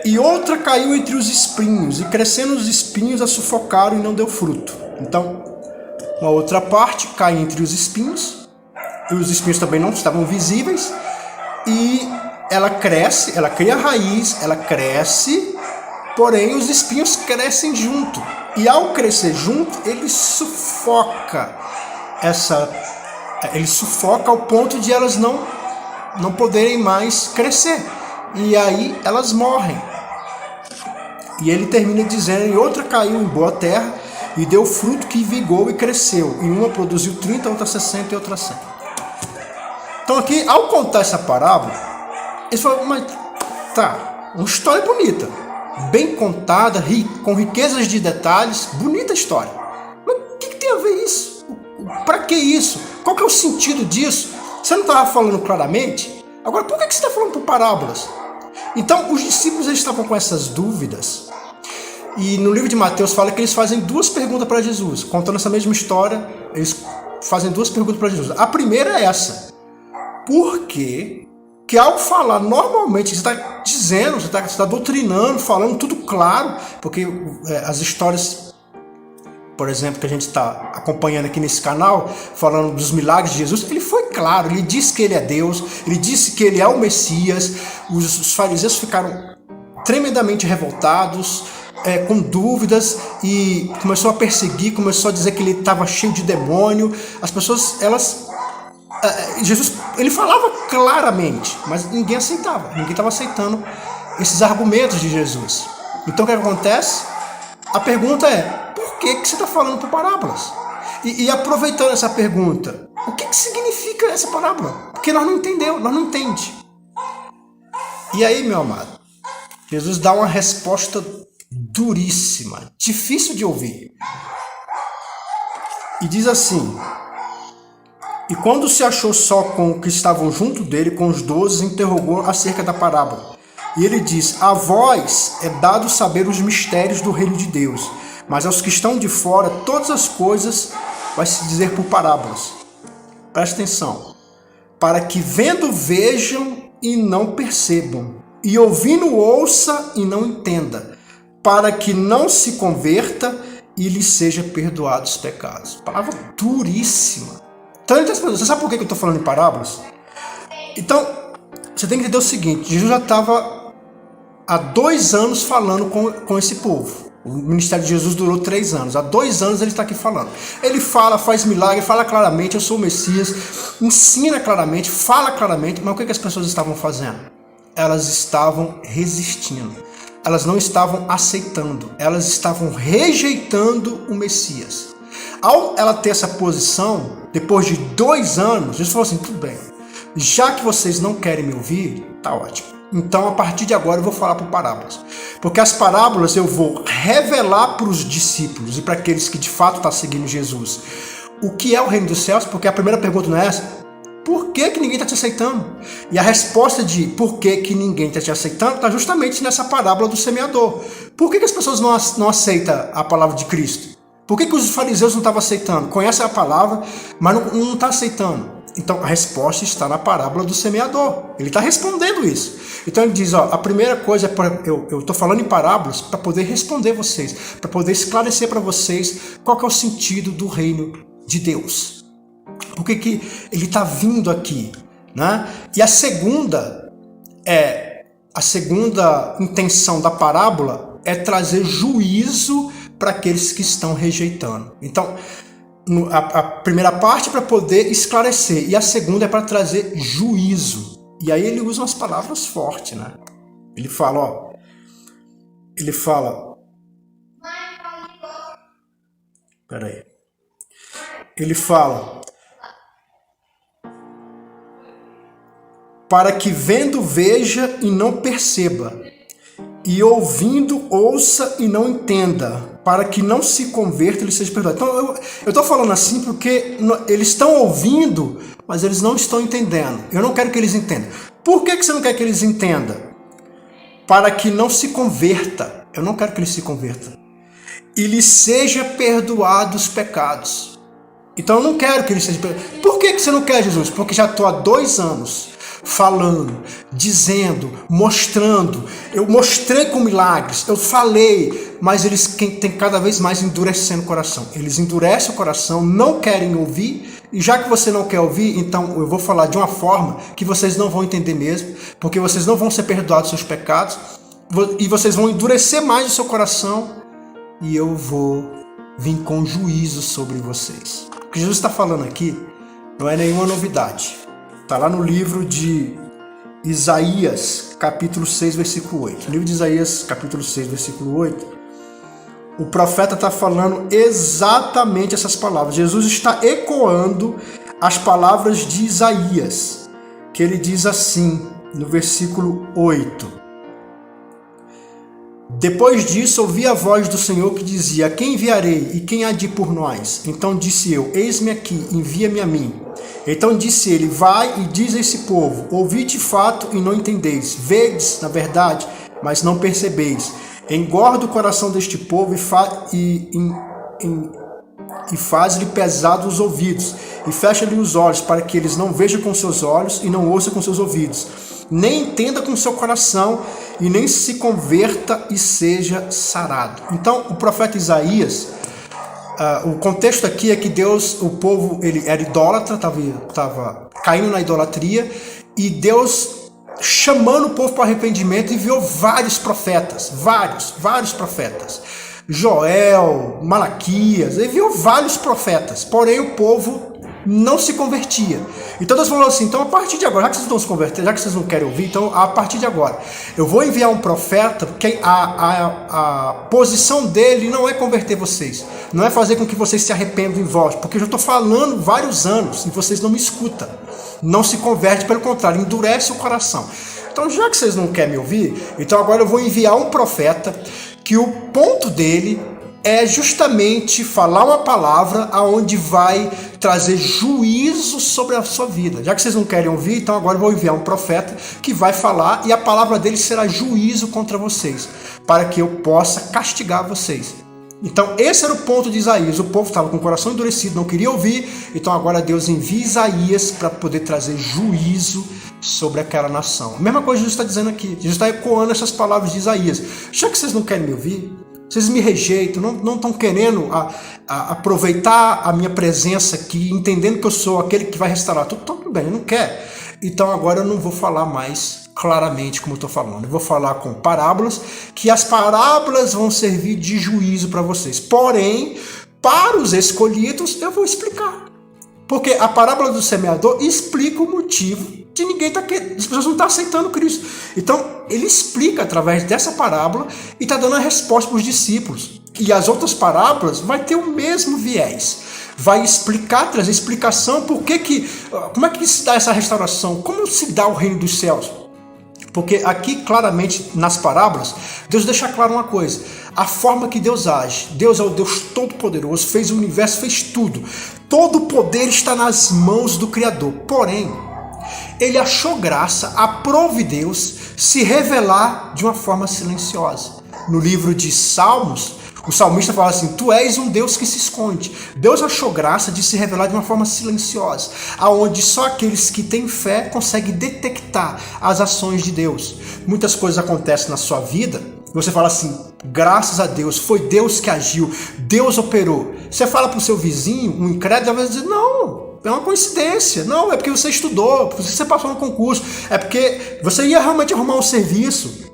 E outra caiu entre os espinhos, e crescendo os espinhos a sufocaram e não deu fruto. Então, uma outra parte cai entre os espinhos, e os espinhos também não estavam visíveis, e ela cresce, ela cria raiz, ela cresce, porém os espinhos crescem junto. E ao crescer junto, ele sufoca ao ponto de elas não poderem mais crescer. E aí elas morrem. E ele termina dizendo: e outra caiu em boa terra, e deu fruto que vigou e cresceu. E uma produziu 30, outra 60 e outra 100. Então aqui, ao contar essa parábola, eles falam: mas tá, uma história bonita, bem contada, com riquezas de detalhes, bonita história. Mas o que tem a ver isso? Para que isso? Qual que é o sentido disso? Você não estava falando claramente? Agora, por que você está falando por parábolas? Então, os discípulos eles estavam com essas dúvidas. E no livro de Mateus fala que eles fazem duas perguntas para Jesus. Contando essa mesma história, eles fazem duas perguntas para Jesus. A primeira é essa: por que ao falar normalmente, você está dizendo, você está doutrinando, falando tudo claro, porque as histórias, por exemplo, que a gente está acompanhando aqui nesse canal, falando dos milagres de Jesus, ele foi claro, ele disse que ele é Deus, ele disse que ele é o Messias. Os fariseus ficaram tremendamente revoltados, com dúvidas, e começou a perseguir, começou a dizer que ele estava cheio de demônio. As pessoas, Jesus, ele falava claramente, mas ninguém aceitava, ninguém estava aceitando esses argumentos de Jesus. Então o que acontece? A pergunta é: por que você está falando por parábolas? E aproveitando essa pergunta, o que significa essa parábola? Porque nós não entendemos, nós não entendemos. E aí, meu amado, Jesus dá uma resposta duríssima, difícil de ouvir. E diz assim: e quando se achou só com os que estavam junto dele, com os 12, interrogou acerca da parábola. E ele diz: a vós é dado saber os mistérios do reino de Deus, mas aos que estão de fora, todas as coisas vai se dizer por parábolas. Presta atenção. Para que vendo vejam e não percebam, e ouvindo ouça e não entenda, para que não se converta e lhe seja perdoados os pecados. Palavra duríssima. Então, você sabe por que eu estou falando em parábolas? Então, você tem que entender o seguinte: Jesus já estava há 2 anos falando com esse povo. O ministério de Jesus durou 3 anos. Há 2 anos ele está aqui falando. Ele fala, faz milagre, fala claramente: eu sou o Messias, ensina claramente, fala claramente. Mas o que as pessoas estavam fazendo? Elas estavam resistindo. Elas não estavam aceitando. Elas estavam rejeitando o Messias. Ao ela ter essa posição, depois de 2 anos, Jesus falou assim: tudo bem, já que vocês não querem me ouvir, tá ótimo. Então, a partir de agora, eu vou falar por parábolas. Porque as parábolas eu vou revelar para os discípulos e para aqueles que de fato estão seguindo Jesus o que é o reino dos céus. Porque a primeira pergunta não é essa: por que ninguém está te aceitando? E a resposta de por que ninguém está te aceitando está justamente nessa parábola do semeador. Por que as pessoas não aceitam a palavra de Cristo? Por que os fariseus não estavam aceitando? Conhecem a palavra, mas não está aceitando. Então a resposta está na parábola do semeador. Ele está respondendo isso. Então ele diz: a primeira coisa é eu estou falando em parábolas para poder responder vocês, para poder esclarecer para vocês qual que é o sentido do reino de Deus. Por que ele está vindo aqui, né? E a segunda intenção da parábola é trazer juízo para aqueles que estão rejeitando. Então, a primeira parte é para poder esclarecer, e a segunda é para trazer juízo. E aí ele usa umas palavras fortes, né? Ele fala, Espera aí. Ele fala: para que vendo veja e não perceba, e ouvindo ouça e não entenda, para que não se converta e ele seja perdoado. Então eu estou falando assim porque eles estão ouvindo, mas eles não estão entendendo. Eu não quero que eles entendam. Por que você não quer que eles entendam? Para que não se converta. Eu não quero que eles se convertam. E lhe seja perdoado os pecados. Então eu não quero que eles sejam perdoados. Por que você não quer, Jesus? Porque já estou há 2 anos falando, dizendo, mostrando. Eu mostrei com milagres, eu falei, mas eles têm cada vez mais endurecendo o coração. Eles endurecem o coração, não querem ouvir, e já que você não quer ouvir, então eu vou falar de uma forma que vocês não vão entender mesmo, porque vocês não vão ser perdoados dos seus pecados, e vocês vão endurecer mais o seu coração, e eu vou vir com juízo sobre vocês. O que Jesus está falando aqui não é nenhuma novidade. Está lá no livro de Isaías, capítulo 6, versículo 8. No livro de Isaías, capítulo 6, versículo 8, o profeta está falando exatamente essas palavras. Jesus está ecoando as palavras de Isaías, que ele diz assim, no versículo 8. Depois disso, ouvi a voz do Senhor que dizia: a quem enviarei e quem há de ir por nós? Então disse eu: eis-me aqui, envia-me a mim. Então disse ele: vai e diz a esse povo: ouvi de fato e não entendeis, vedes, na verdade, mas não percebeis. Engorda o coração deste povo e faz-lhe pesados os ouvidos, e fecha-lhe os olhos, para que eles não vejam com seus olhos e não ouçam com seus ouvidos, nem entenda com seu coração e nem se converta e seja sarado. Então o profeta Isaías, o contexto aqui é que Deus, o povo, ele era idólatra, estava caindo na idolatria, e Deus chamando o povo para arrependimento, enviou vários profetas, vários profetas. Joel, Malaquias, enviou vários profetas, porém o povo não se convertia. Então Deus falou assim: então a partir de agora, já que vocês não se converter, já que vocês não querem ouvir, então a partir de agora eu vou enviar um profeta, porque a posição dele não é converter vocês, não é fazer com que vocês se arrependam em voz, porque eu já estou falando vários anos e vocês não me escutam, não se converte, pelo contrário, endurece o coração. Então já que vocês não querem me ouvir, então agora eu vou enviar um profeta que o ponto dele é justamente falar uma palavra aonde vai trazer juízo sobre a sua vida. Já que vocês não querem ouvir, então agora eu vou enviar um profeta que vai falar, e a palavra dele será juízo contra vocês, para que eu possa castigar vocês. Então esse era o ponto de Isaías. O povo estava com o coração endurecido, não queria ouvir, então agora Deus envia Isaías para poder trazer juízo sobre aquela nação. A mesma coisa Jesus está dizendo aqui. Jesus está ecoando essas palavras de Isaías. Já que vocês não querem me ouvir, vocês me rejeitam, não estão querendo aproveitar a minha presença aqui, entendendo que eu sou aquele que vai restaurar tudo bem, não quer. Então agora eu não vou falar mais claramente como eu estou falando. Eu vou falar com parábolas, que as parábolas vão servir de juízo para vocês. Porém, para os escolhidos, eu vou explicar. Porque a parábola do semeador explica o motivo de ninguém estar querendo, as pessoas não estão aceitando Cristo. Então, ele explica através dessa parábola e está dando a resposta para os discípulos. E as outras parábolas vai ter o mesmo viés. Vai explicar, trazer explicação como é que se dá essa restauração, como se dá o reino dos céus. Porque aqui, claramente, nas parábolas, Deus deixa claro uma coisa: a forma que Deus age. Deus é o Deus Todo-Poderoso, fez o universo, fez tudo. Todo o poder está nas mãos do Criador. Porém, ele achou graça, aprove Deus se revelar de uma forma silenciosa. No livro de Salmos, o salmista fala assim: tu és um Deus que se esconde. Deus achou graça de se revelar de uma forma silenciosa, aonde só aqueles que têm fé conseguem detectar as ações de Deus. Muitas coisas acontecem na sua vida, e você fala assim: graças a Deus, foi Deus que agiu, Deus operou. Você fala para o seu vizinho, um incrédulo, vai dizer: não, é uma coincidência. Não, é porque você estudou, porque você passou no concurso, é porque você ia realmente arrumar um serviço.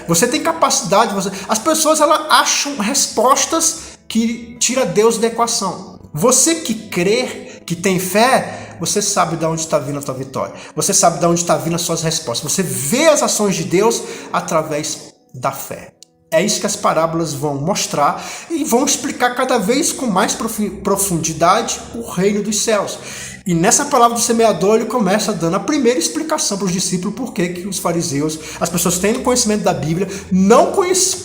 Você tem capacidade. As pessoas elas acham respostas que tira Deus da equação. Você que crê, que tem fé, você sabe de onde está vindo a tua vitória. Você sabe de onde está vindo as suas respostas. Você vê as ações de Deus através da fé. É isso que as parábolas vão mostrar e vão explicar cada vez com mais profundidade o reino dos céus. E nessa palavra do semeador ele começa dando a primeira explicação para os discípulos por que os fariseus, as pessoas tendo conhecimento da Bíblia, não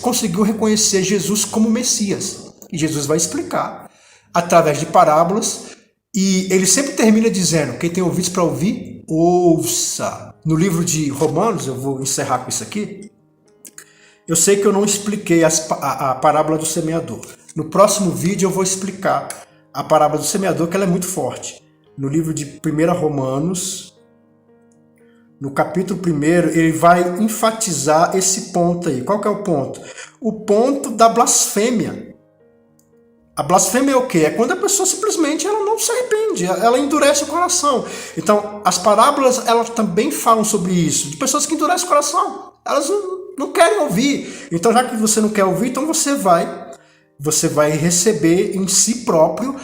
conseguiu reconhecer Jesus como Messias. E Jesus vai explicar através de parábolas. E ele sempre termina dizendo, quem tem ouvidos para ouvir, ouça. No livro de Romanos, eu vou encerrar com isso aqui. Eu sei que eu não expliquei a parábola do semeador. No próximo vídeo eu vou explicar a parábola do semeador, que ela é muito forte. No livro de 1 Romanos, no capítulo 1, ele vai enfatizar esse ponto aí. Qual que é o ponto? O ponto da blasfêmia. A blasfêmia é o quê? É quando a pessoa simplesmente ela não se arrepende, ela endurece o coração. Então, as parábolas elas também falam sobre isso, de pessoas que endurecem o coração. Elas não querem ouvir. Então, já que você não quer ouvir, então você vai receber em si próprio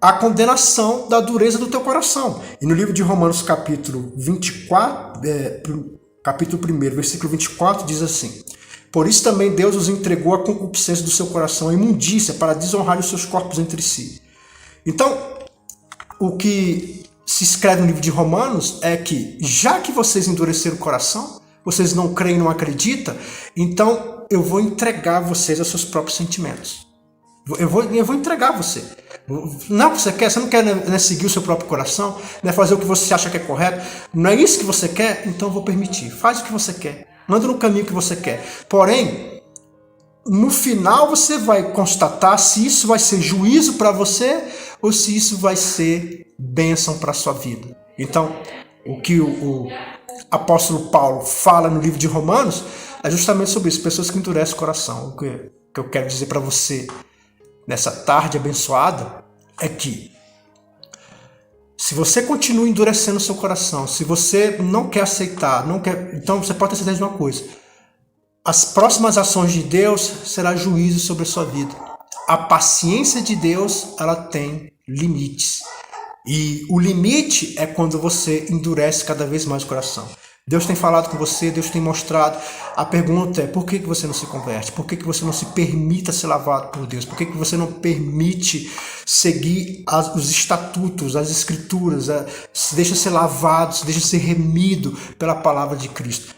a condenação da dureza do teu coração. E no livro de Romanos, capítulo 24, capítulo 1, versículo 24, diz assim: por isso também Deus os entregou à concupiscência do seu coração, à imundícia, para desonrar os seus corpos entre si. Então, o que se escreve no livro de Romanos é que, já que vocês endureceram o coração, vocês não creem, não acreditam, então eu vou entregar vocês aos seus próprios sentimentos. Eu vou entregar você. Não, você não quer né, seguir o seu próprio coração, né, fazer o que você acha que é correto, não é isso que você quer? Então eu vou permitir. Faz o que você quer. Anda no caminho que você quer. Porém, no final você vai constatar se isso vai ser juízo para você ou se isso vai ser bênção para a sua vida. Então, o que o apóstolo Paulo fala no livro de Romanos é justamente sobre isso. Pessoas que endurecem o coração. O que eu quero dizer para você nessa tarde abençoada é que se você continua endurecendo o seu coração, se você não quer aceitar, então você pode ter certeza de uma coisa: as próximas ações de Deus será juízo sobre a sua vida. A paciência de Deus, ela tem limites. E o limite é quando você endurece cada vez mais o coração. Deus tem falado com você, Deus tem mostrado. A pergunta é, por que você não se converte? Por que você não se permita ser lavado por Deus? Por que você não permite seguir os estatutos, as escrituras, se deixa ser lavado, se deixa ser remido pela palavra de Cristo?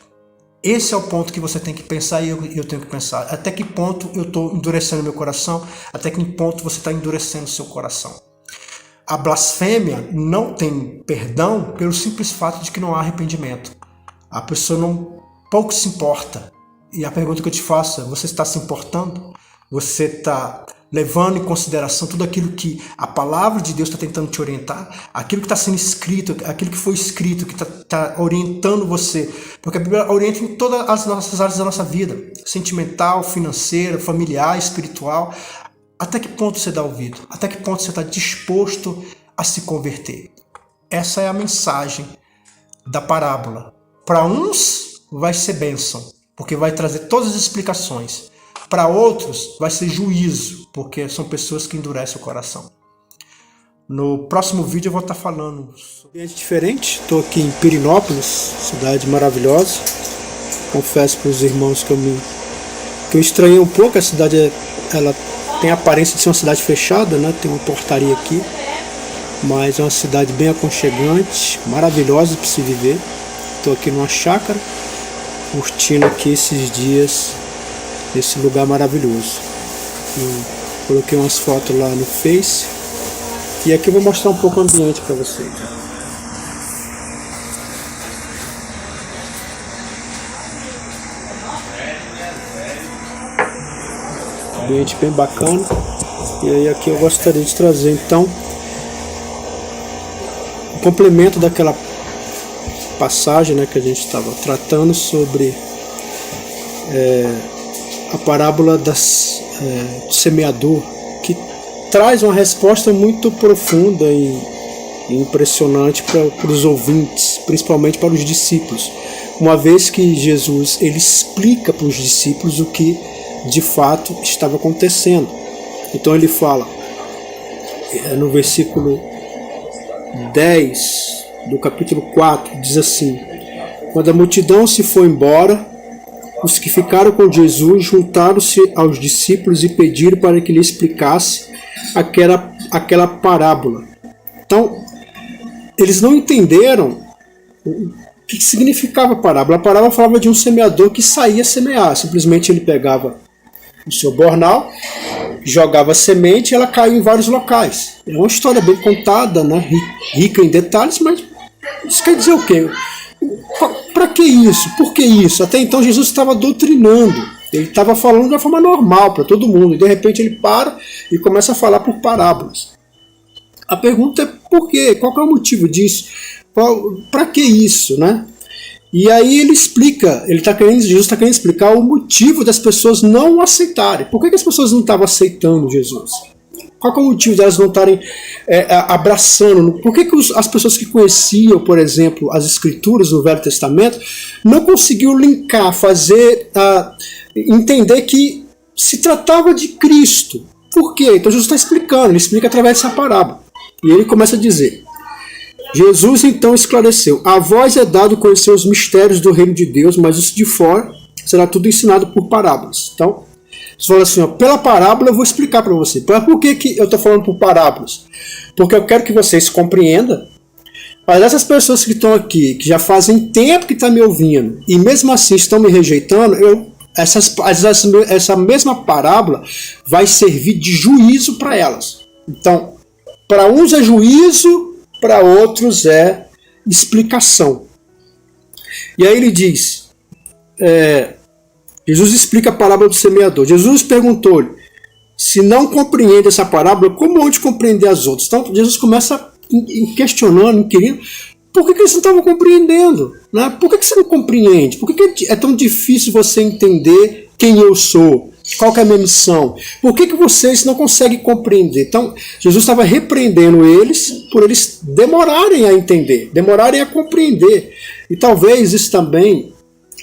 Esse é o ponto que você tem que pensar e eu tenho que pensar. Até que ponto eu estou endurecendo meu coração? Até que ponto você está endurecendo seu coração? A blasfêmia não tem perdão pelo simples fato de que não há arrependimento. A pessoa pouco se importa. E a pergunta que eu te faço é, você está se importando? Você está levando em consideração tudo aquilo que a palavra de Deus está tentando te orientar? Aquilo que está sendo escrito, aquilo que foi escrito, que está orientando você? Porque a Bíblia orienta em todas as nossas áreas da nossa vida. Sentimental, financeira, familiar, espiritual. Até que ponto você dá ouvido? Até que ponto você está disposto a se converter? Essa é a mensagem da parábola. Para uns vai ser bênção, porque vai trazer todas as explicações. Para outros vai ser juízo, porque são pessoas que endurecem o coração. No próximo vídeo eu vou estar falando sobre ambiente diferente. Estou aqui em Pirenópolis, cidade maravilhosa. Confesso para os irmãos que eu estranhei um pouco. A cidade ela tem a aparência de ser uma cidade fechada, né? Tem uma portaria aqui, mas é uma cidade bem aconchegante, maravilhosa para se viver. Estou aqui numa chácara, curtindo aqui esses dias, esse lugar maravilhoso. Coloquei umas fotos lá no Face e aqui eu vou mostrar um pouco o ambiente para vocês. Ambiente bem bacana. E aí aqui eu gostaria de trazer então o complemento daquela passagem, né, que a gente estava tratando sobre a parábola do semeador, que traz uma resposta muito profunda e impressionante para os ouvintes, principalmente para os discípulos, uma vez que Jesus ele explica para os discípulos o que de fato estava acontecendo. Então ele fala no versículo 10 do capítulo 4, diz assim: quando a multidão se foi embora, os que ficaram com Jesus juntaram-se aos discípulos e pediram para que lhe explicasse aquela parábola. Então, eles não entenderam o que significava a parábola. A parábola falava de um semeador que saía semear. Simplesmente ele pegava o seu bornal, jogava a semente e ela caiu em vários locais. É uma história bem contada, né? Rica em detalhes, mas isso quer dizer o quê? Para que isso? Por que isso? Até então Jesus estava doutrinando. Ele estava falando de uma forma normal para todo mundo. E de repente ele para e começa a falar por parábolas. A pergunta é por quê? Qual é o motivo disso? Para que isso, né? E aí ele explica, Jesus está querendo explicar o motivo das pessoas não o aceitarem. Por que as pessoas não estavam aceitando Jesus? Qual é o motivo delas não estarem abraçando? Por que as pessoas que conheciam, por exemplo, as Escrituras no Velho Testamento, não conseguiu linkar, entender que se tratava de Cristo? Por quê? Então Jesus está explicando, ele explica através dessa parábola. E ele começa a dizer: Jesus então esclareceu: a vós é dado conhecer os mistérios do reino de Deus, mas os de fora será tudo ensinado por parábolas. Então, você fala assim, pela parábola eu vou explicar para você. Por que eu estou falando por parábolas? Porque eu quero que vocês compreendam. Mas essas pessoas que estão aqui, que já fazem tempo que estão me ouvindo, e mesmo assim estão me rejeitando, essa mesma parábola vai servir de juízo para elas. Então, para uns é juízo, para outros é explicação. E aí ele diz, Jesus explica a parábola do semeador. Jesus perguntou-lhe: se não compreende essa parábola, como onde compreender as outras? Então Jesus começa questionando, inquirindo, por que eles não estavam compreendendo? Né? Por que você não compreende? Por que é tão difícil você entender quem eu sou? Qual que é a minha missão? Por que vocês não conseguem compreender? Então, Jesus estava repreendendo eles por eles demorarem a entender, demorarem a compreender. E talvez isso também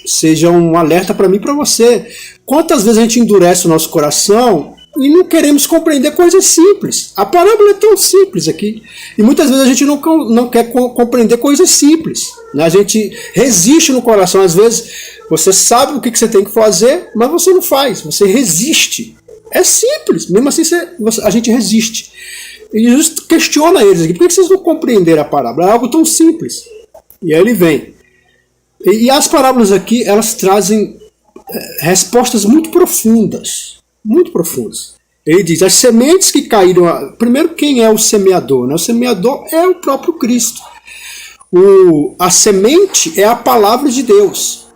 seja um alerta para mim e para você. Quantas vezes a gente endurece o nosso coração e não queremos compreender coisas simples? A parábola é tão simples aqui. E muitas vezes a gente não quer compreender coisas simples. Né? A gente resiste no coração. Às vezes você sabe o que você tem que fazer, mas você não faz. Você resiste. É simples. Mesmo assim a gente resiste. E Jesus questiona eles aqui: por que vocês não compreenderam a parábola? É algo tão simples. E aí ele vem. E as parábolas aqui, elas trazem respostas muito profundas. Muito profundas. Ele diz: as sementes que caíram... Primeiro, quem é o semeador? Né? O semeador é o próprio Cristo. A semente é a palavra de Deus.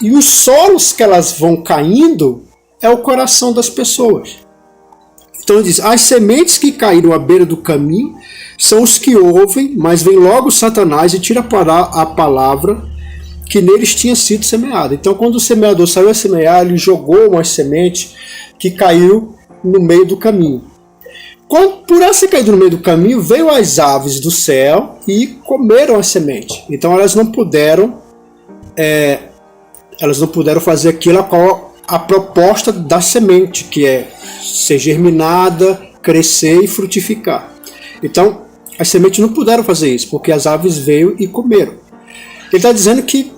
E os solos que elas vão caindo é o coração das pessoas. Então ele diz: as sementes que caíram à beira do caminho são os que ouvem, mas vem logo Satanás e tira a palavra que neles tinha sido semeada. Então, quando o semeador saiu a semear, ele jogou uma semente que caiu no meio do caminho. Por essa ter caído no meio do caminho, veio as aves do céu e comeram a semente. Então, elas não puderam fazer aquilo a proposta da semente, que é ser germinada, crescer e frutificar. Então, as sementes não puderam fazer isso, porque as aves veio e comeram. Ele está dizendo que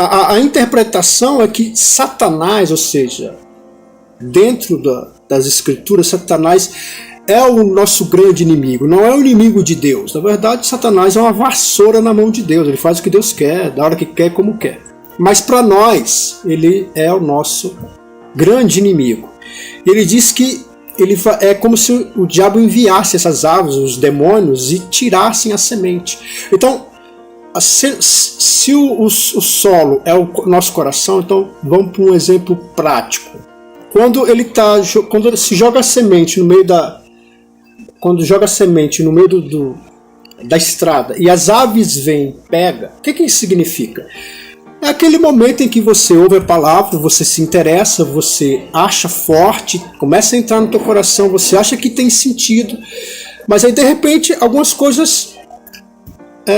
a interpretação é que Satanás, ou seja, dentro das Escrituras, Satanás é o nosso grande inimigo, não é o inimigo de Deus. Na verdade, Satanás é uma vassoura na mão de Deus. Ele faz o que Deus quer, da hora que quer, como quer. Mas para nós, ele é o nosso grande inimigo. Ele diz que é como se o diabo enviasse essas aves, os demônios, e tirassem a semente. Então, se o solo é o nosso coração, então vamos para um exemplo prático. Quando se joga a semente no meio da estrada e as aves vêm, pega, o que isso significa? É aquele momento em que você ouve a palavra, você se interessa, você acha forte, começa a entrar no teu coração, você acha que tem sentido, mas aí de repente algumas coisas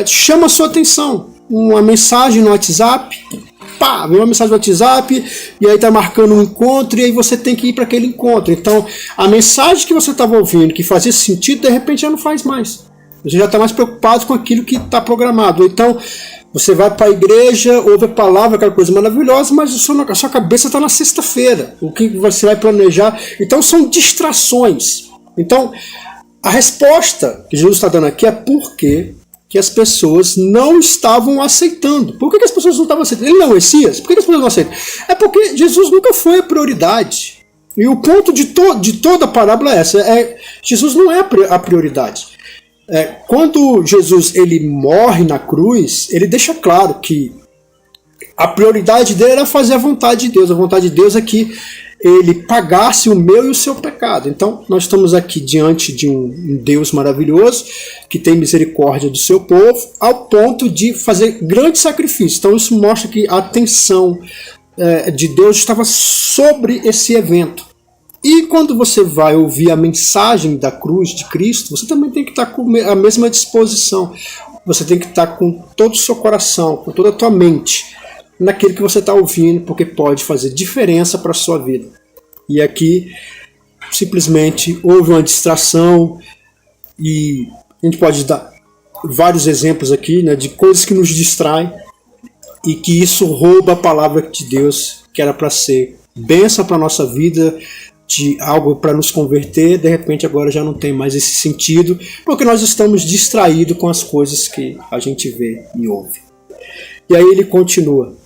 chamam a sua atenção. Uma mensagem no WhatsApp, vem uma mensagem no WhatsApp e aí está marcando um encontro e aí você tem que ir para aquele encontro. Então a mensagem que você estava ouvindo, que fazia sentido, de repente já não faz mais. Você já está mais preocupado com aquilo que está programado. Ou então, você vai para a igreja, ouve a palavra, aquela coisa maravilhosa, mas a sua cabeça está na sexta-feira. O que você vai planejar? Então, são distrações. Então, a resposta que Jesus está dando aqui é porque que as pessoas não estavam aceitando. Por que as pessoas não estavam aceitando? Ele não é o Messias? Por que as pessoas não aceitam? É porque Jesus nunca foi a prioridade. E o ponto de toda a parábola é essa. Jesus não é a prioridade. Quando Jesus ele morre na cruz, ele deixa claro que a prioridade dele era fazer a vontade de Deus. A vontade de Deus é que ele pagasse o meu e o seu pecado. Então, nós estamos aqui diante de um Deus maravilhoso, que tem misericórdia do seu povo, ao ponto de fazer grandes sacrifícios. Então, isso mostra que a atenção de Deus estava sobre esse evento. E quando você vai ouvir a mensagem da cruz de Cristo, você também tem que estar com a mesma disposição. Você tem que estar com todo o seu coração, com toda a tua mente, naquilo que você está ouvindo, porque pode fazer diferença para a sua vida. E aqui, simplesmente, houve uma distração, e a gente pode dar vários exemplos aqui, né, de coisas que nos distraem, e que isso rouba a palavra de Deus, que era para ser bênção para a nossa vida, de algo para nos converter, de repente agora já não tem mais esse sentido, porque nós estamos distraídos com as coisas que a gente vê e ouve. E aí ele continua.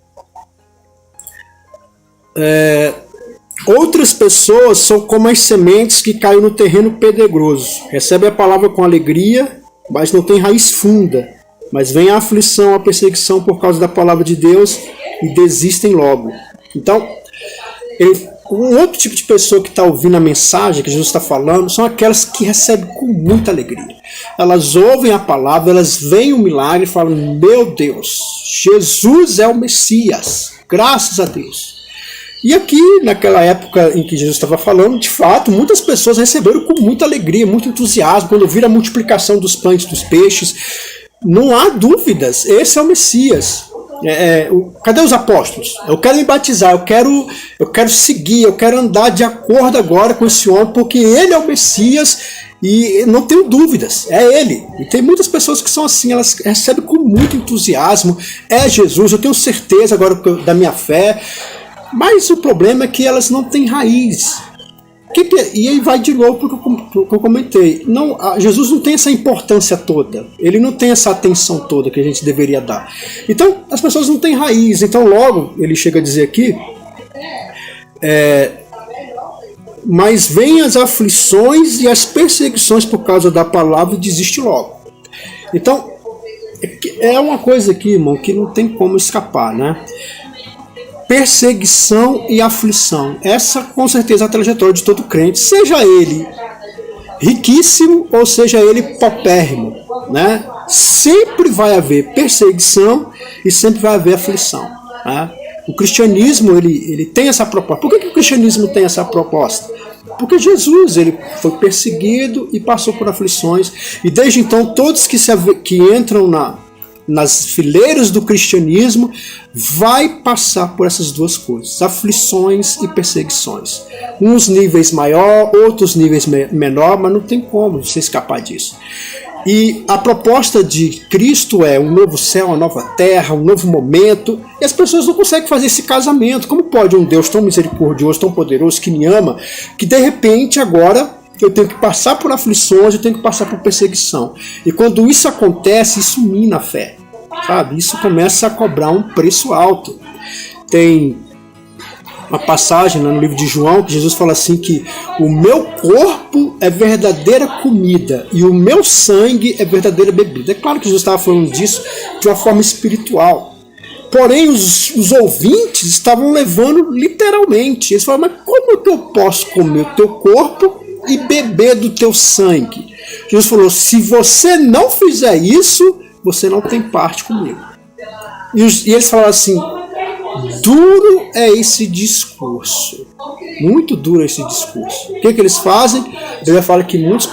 Outras pessoas são como as sementes que caem no terreno pedregoso. Recebem a palavra com alegria, mas não tem raiz funda. Mas vem a aflição, a perseguição por causa da palavra de Deus e desistem logo. Então, um outro tipo de pessoa que está ouvindo a mensagem que Jesus está falando são aquelas que recebem com muita alegria. Elas ouvem a palavra, elas veem o milagre e falam: meu Deus, Jesus é o Messias, graças a Deus. E aqui, naquela época em que Jesus estava falando, de fato, muitas pessoas receberam com muita alegria, muito entusiasmo, quando viram a multiplicação dos pães e dos peixes. Não há dúvidas, esse é o Messias. Cadê os apóstolos? Eu quero me batizar, eu quero seguir, eu quero andar de acordo agora com esse homem, porque ele é o Messias e não tenho dúvidas, é ele. E tem muitas pessoas que são assim, elas recebem com muito entusiasmo, é Jesus, eu tenho certeza agora da minha fé. Mas o problema é que elas não têm raiz. E aí vai de novo para o que eu comentei. Jesus não tem essa importância toda. Ele não tem essa atenção toda que a gente deveria dar. Então, as pessoas não têm raiz. Então, logo, ele chega a dizer aqui... mas vêm as aflições e as perseguições por causa da palavra e desiste logo. Então, é uma coisa aqui, irmão, que não tem como escapar, né? Perseguição e aflição. Essa com certeza é a trajetória de todo crente, seja ele riquíssimo ou seja ele paupérrimo, né? Sempre vai haver perseguição e sempre vai haver aflição, né? O cristianismo ele tem essa proposta. Por que o cristianismo tem essa proposta? Porque Jesus ele foi perseguido e passou por aflições, e desde então todos que entram nas fileiras do cristianismo vai passar por essas duas coisas, aflições e perseguições. Uns níveis maior, outros níveis menor, mas não tem como você escapar disso. E a proposta de Cristo é um novo céu, uma nova terra, um novo momento, e as pessoas não conseguem fazer esse casamento. Como pode um Deus tão misericordioso, tão poderoso, que me ama, que de repente agora eu tenho que passar por aflições, eu tenho que passar por perseguição. E quando isso acontece, isso mina a fé, sabe? Isso começa a cobrar um preço alto. Tem uma passagem no livro de João que Jesus fala assim que o meu corpo é verdadeira comida e o meu sangue é verdadeira bebida. É claro que Jesus estava falando disso de uma forma espiritual. Porém, os ouvintes estavam levando literalmente. Eles falaram: mas como que eu posso comer o teu corpo e beber do teu sangue? Jesus falou: se você não fizer isso, você não tem parte comigo. E eles falaram assim: duro é esse discurso. Muito duro esse discurso. O que eles fazem? Deus fala que muitos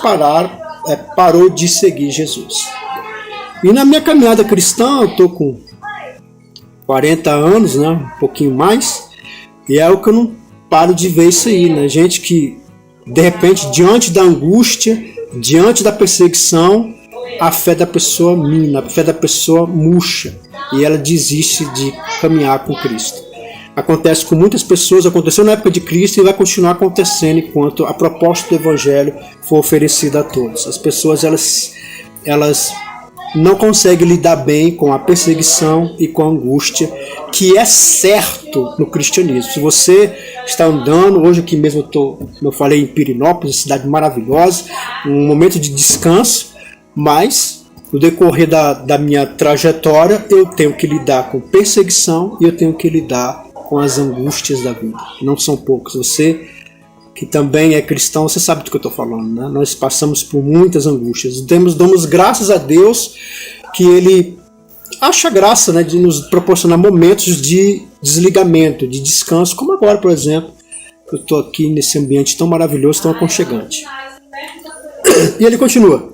parou de seguir Jesus. E na minha caminhada cristã, eu estou com 40 anos, né? Um pouquinho mais, e é o que eu não paro de ver isso aí, né? Gente que de repente, diante da angústia, diante da perseguição, a fé da pessoa mina, a fé da pessoa murcha, e ela desiste de caminhar com Cristo. Acontece com muitas pessoas, aconteceu na época de Cristo e vai continuar acontecendo enquanto a proposta do Evangelho for oferecida a todos. As pessoas elas não conseguem lidar bem com a perseguição e com a angústia, que é certo no cristianismo. Se você está andando, hoje aqui mesmo como eu falei, em Pirinópolis, cidade maravilhosa, um momento de descanso, mas no decorrer da minha trajetória eu tenho que lidar com perseguição e eu tenho que lidar com as angústias da vida. Não são poucos. Você que também é cristão, você sabe do que eu estou falando, né? Nós passamos por muitas angústias. Damos graças a Deus que Ele acha graça, né, de nos proporcionar momentos de desligamento, de descanso, como agora, por exemplo, eu estou aqui nesse ambiente tão maravilhoso, tão aconchegante. E ele continua.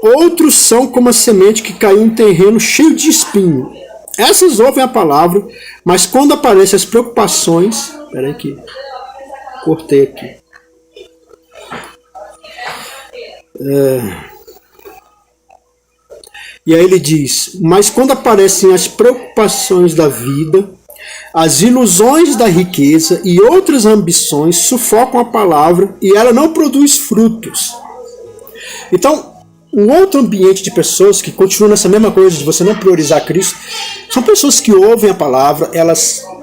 Outros são como a semente que caiu em terreno cheio de espinho. Essas ouvem a palavra, mas quando aparecem as preocupações... Espera aí que cortei aqui. E aí ele diz, mas quando aparecem as preocupações da vida, as ilusões da riqueza e outras ambições sufocam a palavra e ela não produz frutos. Então, um outro ambiente de pessoas que continuam nessa mesma coisa de você não priorizar Cristo, são pessoas que ouvem a palavra,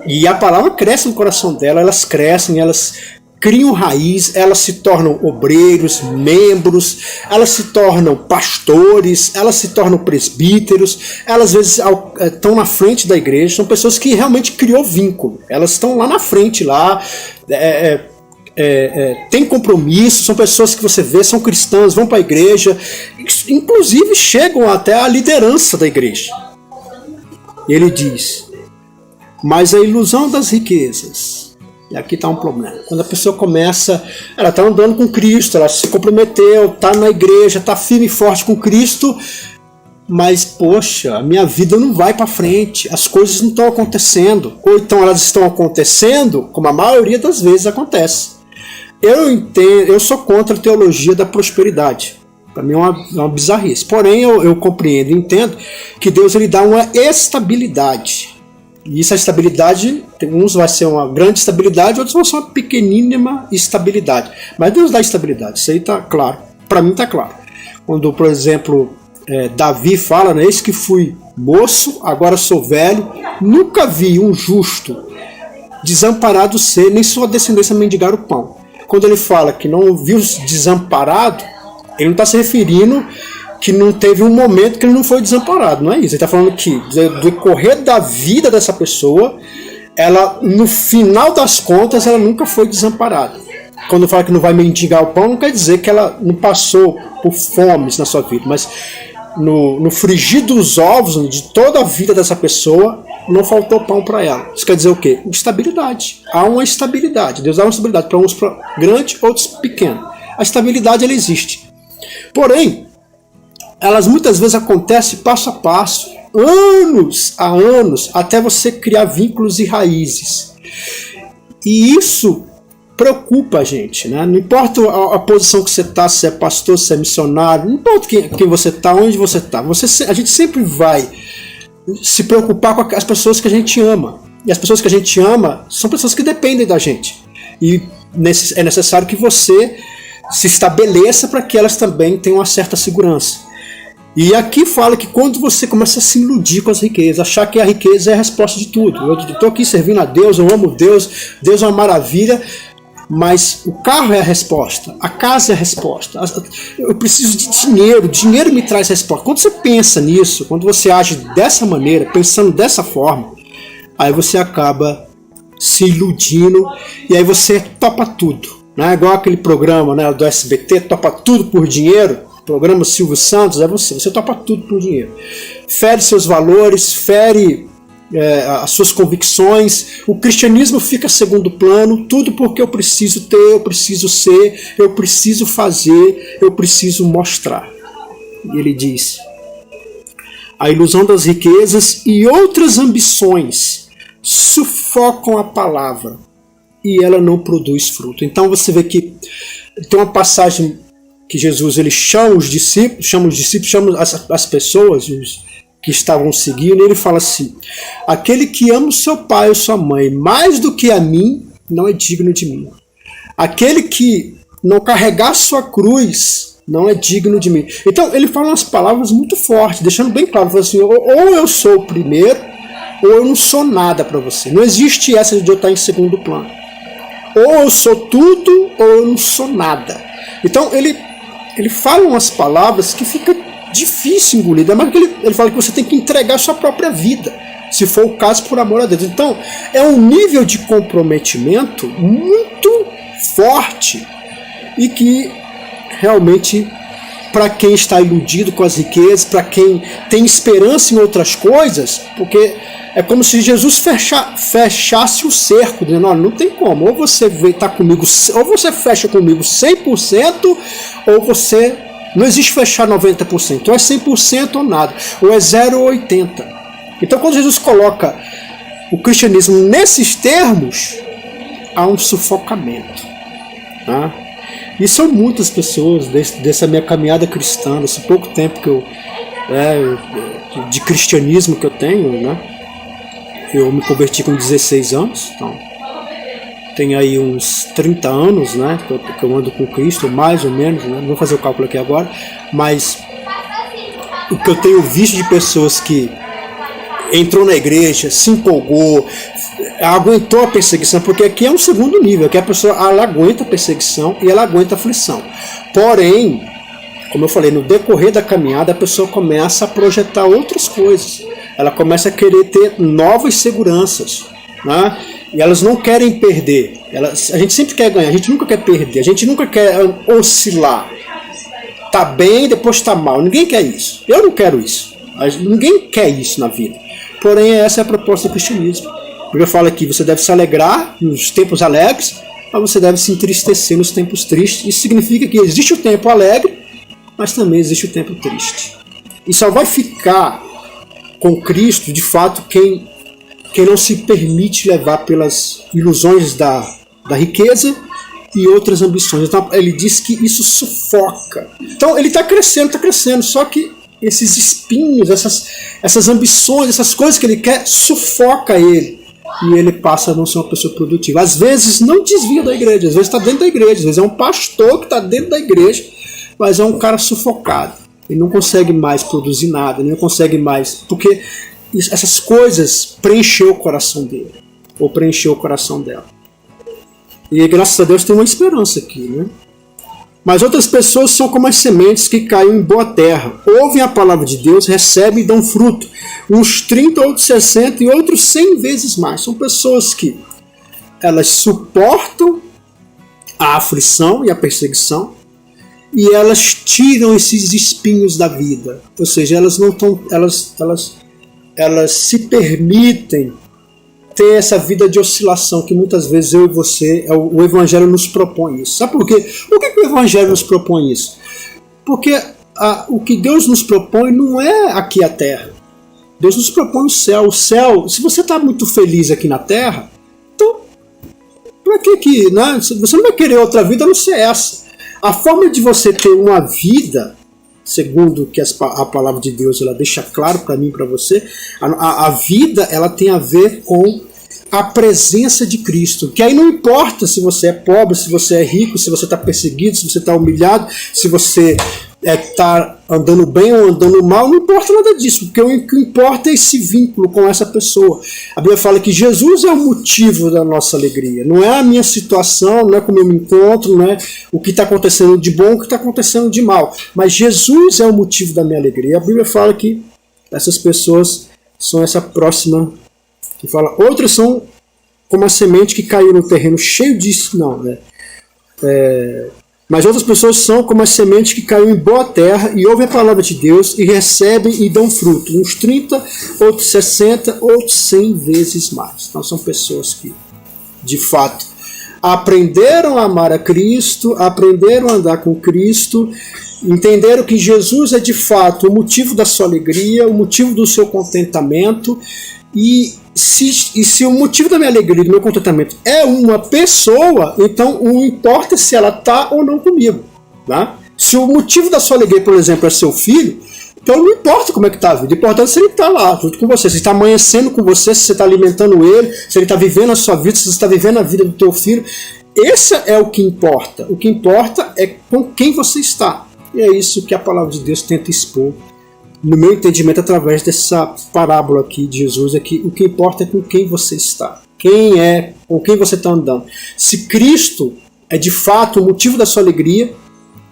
e a palavra cresce no coração dela, elas crescem, elas criam raiz, elas se tornam obreiros, membros, elas se tornam pastores, elas se tornam presbíteros, elas às vezes estão na frente da igreja, são pessoas que realmente criou vínculo, elas estão lá na frente, tem compromisso, são pessoas que você vê, são cristãs, vão para a igreja, inclusive chegam até a liderança da igreja. E ele diz, mas a ilusão das riquezas, e aqui está um problema, quando a pessoa começa, ela está andando com Cristo, ela se comprometeu, está na igreja, está firme e forte com Cristo, mas poxa, a minha vida não vai para frente, as coisas não estão acontecendo, ou então elas estão acontecendo como a maioria das vezes acontece. Eu sou contra a teologia da prosperidade. Para mim é uma bizarrice. Porém, eu compreendo e entendo que Deus ele dá uma estabilidade. E essa estabilidade, uns vai ser uma grande estabilidade, outros vão ser uma pequenínima estabilidade. Mas Deus dá estabilidade, isso aí está claro. Para mim está claro. Quando, por exemplo, Davi fala, né, eis que fui moço, agora sou velho, nunca vi um justo desamparado ser, nem sua descendência mendigar o pão. Quando ele fala que não viu desamparado, ele não está se referindo que não teve um momento que ele não foi desamparado, não é isso. Ele está falando que do decorrer da vida dessa pessoa, ela, no final das contas, ela nunca foi desamparada. Quando fala que não vai mendigar o pão, não quer dizer que ela não passou por fomes na sua vida, mas no frigir dos ovos de toda a vida dessa pessoa, não faltou pão para ela. Isso quer dizer o quê? Estabilidade. Há uma estabilidade. Deus dá uma estabilidade para uns grande, outros pequeno. A estabilidade ela existe. Porém, elas muitas vezes acontecem passo a passo, anos a anos, até você criar vínculos e raízes. E isso preocupa a gente, né? Não importa a posição que você está, se é pastor, se é missionário, não importa quem você está, onde você está. A gente sempre vai se preocupar com as pessoas que a gente ama. E as pessoas que a gente ama são pessoas que dependem da gente. E é necessário que você se estabeleça para que elas também tenham uma certa segurança. E aqui fala que quando você começa a se iludir com as riquezas, achar que a riqueza é a resposta de tudo. Eu estou aqui servindo a Deus, eu amo Deus, Deus é uma maravilha, mas o carro é a resposta, a casa é a resposta. Eu preciso de dinheiro, o dinheiro me traz resposta. Quando você pensa nisso, quando você age dessa maneira, pensando dessa forma, aí você acaba se iludindo e aí você topa tudo. Né? Igual aquele programa, né, do SBT, topa tudo por dinheiro. Programa Silvio Santos, é você topa tudo por dinheiro. Fere seus valores, fere as suas convicções, o cristianismo fica segundo plano, tudo porque eu preciso ter, eu preciso ser, eu preciso fazer, eu preciso mostrar. E ele diz, a ilusão das riquezas e outras ambições sufocam a palavra e ela não produz fruto. Então você vê que tem uma passagem que Jesus ele chama os discípulos, chama as pessoas que estavam seguindo, e ele fala assim: aquele que ama o seu pai ou sua mãe mais do que a mim, não é digno de mim. Aquele que não carregar sua cruz, não é digno de mim. Então ele fala umas palavras muito fortes, deixando bem claro, fala assim: ou eu sou o primeiro, ou eu não sou nada para você. Não existe essa de eu estar em segundo plano. Ou eu sou tudo, ou eu não sou nada. Então ele fala umas palavras que fica difícil engolir, mas ele fala que você tem que entregar a sua própria vida, se for o caso, por amor a Deus. Então é um nível de comprometimento muito forte e que realmente, para quem está iludido com as riquezas, para quem tem esperança em outras coisas, porque é como se Jesus fechasse o cerco, dizendo: olha, não tem como, ou você está comigo, ou você fecha comigo 100%, ou você... Não existe fechar 90%, ou é 100% ou nada, ou é 0 ou 80%. Então quando Jesus coloca o cristianismo nesses termos, há um sufocamento. Tá? E são muitas pessoas dessa minha caminhada cristã, desse pouco tempo que de cristianismo que eu tenho, né? Eu me converti com 16 anos, então tem aí uns 30 anos, né, que eu ando com Cristo, mais ou menos, né, não vou fazer o cálculo aqui agora, mas o que eu tenho visto de pessoas que entrou na igreja, se empolgou, aguentou a perseguição, porque aqui é um segundo nível, que a pessoa ela aguenta a perseguição e ela aguenta a aflição. Porém, como eu falei, no decorrer da caminhada a pessoa começa a projetar outras coisas, ela começa a querer ter novas seguranças, né? E elas não querem perder. A gente sempre quer ganhar, a gente nunca quer perder, a gente nunca quer oscilar. Tá bem, depois tá mal. Ninguém quer isso. Eu não quero isso. Ninguém quer isso na vida. Porém, essa é a proposta do cristianismo. Eu falo aqui, você deve se alegrar nos tempos alegres, mas você deve se entristecer nos tempos tristes. Isso significa que existe o tempo alegre, mas também existe o tempo triste. E só vai ficar com Cristo, de fato, quem não se permite levar pelas ilusões da riqueza e outras ambições. Então ele diz que isso sufoca. Então ele está crescendo, só que esses espinhos, essas ambições, essas coisas que ele quer, sufoca ele. E ele passa a não ser uma pessoa produtiva. Às vezes não desvia da igreja, às vezes está dentro da igreja, às vezes é um pastor que está dentro da igreja, mas é um cara sufocado. Ele não consegue mais produzir nada, ele não consegue mais, porque essas coisas preencheu o coração dele, ou preencheu o coração dela. E graças a Deus tem uma esperança aqui, né? Mas outras pessoas são como as sementes que caem em boa terra. Ouvem a palavra de Deus, recebem e dão fruto. Uns 30, outros 60 e outros 100 vezes mais. São pessoas que elas suportam a aflição e a perseguição e elas tiram esses espinhos da vida. Ou seja, elas não estão... Elas se permitem ter essa vida de oscilação que muitas vezes eu e você, o Evangelho nos propõe isso. Sabe por quê? Por que o Evangelho nos propõe isso? Porque o que Deus nos propõe não é aqui a terra. Deus nos propõe o céu. O céu, se você está muito feliz aqui na terra, então, para que né? Você não vai querer outra vida a não ser essa. A forma de você ter uma vida, segundo que a palavra de Deus ela deixa claro para mim e para você, a vida ela tem a ver com a presença de Cristo. Que aí não importa se você é pobre, se você é rico, se você está perseguido, se você está humilhado, se você está andando bem ou andando mal, não importa nada disso, porque o que importa é esse vínculo com essa pessoa. A Bíblia fala que Jesus é o motivo da nossa alegria, não é a minha situação, não é como eu me encontro, não é o que está acontecendo de bom, o que está acontecendo de mal, mas Jesus é o motivo da minha alegria. A Bíblia fala que essas pessoas são essa próxima, que fala, outras são como a semente que caiu no terreno cheio disso, não, né? Mas outras pessoas são como as sementes que caiu em boa terra e ouvem a palavra de Deus e recebem e dão fruto. Uns 30, outros 60, outros 100 vezes mais. Então são pessoas que, de fato, aprenderam a amar a Cristo, aprenderam a andar com Cristo, entenderam que Jesus é de fato o motivo da sua alegria, o motivo do seu contentamento. E se o motivo da minha alegria e do meu contentamento é uma pessoa, então não importa se ela está ou não comigo. Tá? Se o motivo da sua alegria, por exemplo, é seu filho, então não importa como é que está a vida, o importante é se ele está lá junto com você, se está amanhecendo com você, se você está alimentando ele, se ele está vivendo a sua vida, se você está vivendo a vida do teu filho. Esse é o que importa. O que importa é com quem você está. E é isso que a palavra de Deus tenta expor, no meu entendimento, através dessa parábola aqui de Jesus, é que o que importa é com quem você está. Quem é, com quem você está andando. Se Cristo é de fato o motivo da sua alegria,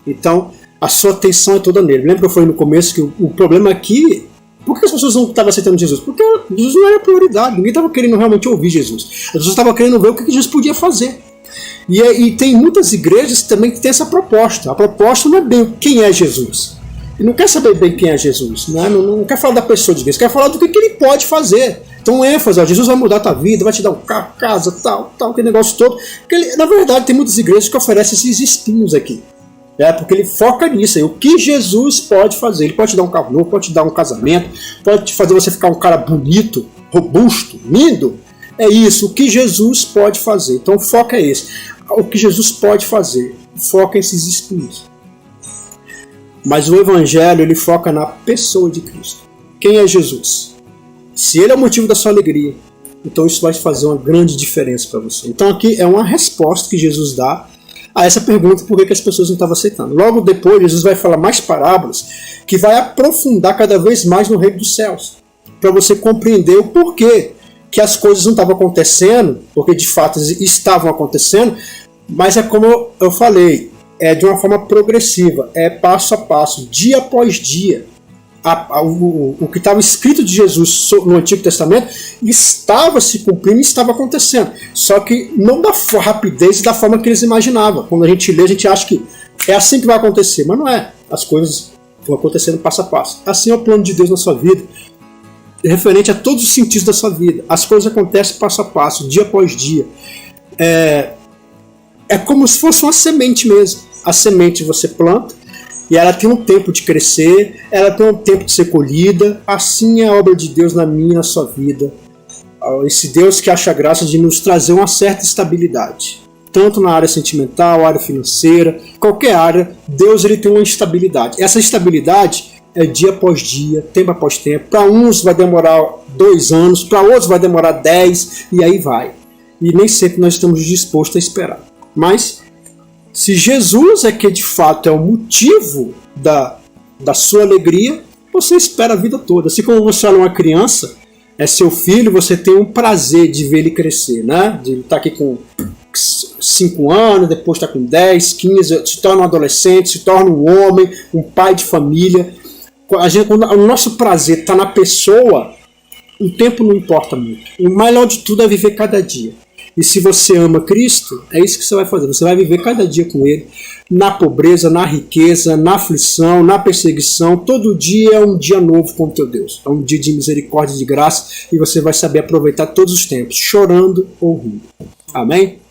então a sua atenção é toda nele. Lembra que eu falei no começo que o problema aqui... Por que as pessoas não estavam aceitando Jesus? Porque Jesus não era prioridade. Ninguém estava querendo realmente ouvir Jesus. As pessoas estavam querendo ver o que Jesus podia fazer. E tem muitas igrejas também que têm essa proposta. A proposta não é bem quem é Jesus. Ele não quer saber bem quem é Jesus. Não quer falar da pessoa de Deus. Quer falar do que ele pode fazer. Então ênfase, Jesus vai mudar a tua vida, vai te dar um carro, casa, tal, aquele negócio todo. Porque na verdade tem muitas igrejas que oferecem esses espinhos aqui. Porque ele foca nisso aí. O que Jesus pode fazer? Ele pode te dar um carro novo, pode te dar um casamento, pode te fazer você ficar um cara bonito, robusto, lindo. É isso, o que Jesus pode fazer. Então o foco é esse. O que Jesus pode fazer. Foca esses espinhos. Mas o Evangelho, ele foca na pessoa de Cristo. Quem é Jesus? Se ele é o motivo da sua alegria, então isso vai fazer uma grande diferença para você. Então aqui é uma resposta que Jesus dá a essa pergunta, por que as pessoas não estavam aceitando. Logo depois, Jesus vai falar mais parábolas que vai aprofundar cada vez mais no reino dos céus, para você compreender o porquê que as coisas não estavam acontecendo, porque de fato estavam acontecendo, mas é como eu falei, é de uma forma progressiva, é passo a passo, dia após dia. O que estava escrito de Jesus no Antigo Testamento estava se cumprindo e estava acontecendo. Só que não da rapidez e da forma que eles imaginavam. Quando a gente lê, a gente acha que é assim que vai acontecer, mas não é. As coisas vão acontecendo passo a passo. Assim é o plano de Deus na sua vida, referente a todos os sentidos da sua vida. As coisas acontecem passo a passo, dia após dia. É como se fosse uma semente mesmo. A semente você planta, e ela tem um tempo de crescer, ela tem um tempo de ser colhida. Assim é a obra de Deus na minha e na sua vida. Esse Deus que acha graça de nos trazer uma certa estabilidade. Tanto na área sentimental, área financeira, qualquer área, Deus ele tem uma estabilidade. Essa estabilidade é dia após dia, tempo após tempo. Para uns vai demorar 2 anos, para outros vai demorar 10, e aí vai. E nem sempre nós estamos dispostos a esperar. Mas se Jesus é que de fato é o motivo da sua alegria, você espera a vida toda. Assim como você olha uma criança, é seu filho, você tem um prazer de ver ele crescer, né? De ele estar aqui com 5 anos, depois está com 10, 15, se torna um adolescente, se torna um homem, um pai de família. Quando o nosso prazer está na pessoa, o tempo não importa muito. O melhor de tudo é viver cada dia. E se você ama Cristo, é isso que você vai fazer. Você vai viver cada dia com Ele, na pobreza, na riqueza, na aflição, na perseguição. Todo dia é um dia novo com o teu Deus. É um dia de misericórdia e de graça, e você vai saber aproveitar todos os tempos, chorando ou rindo. Amém?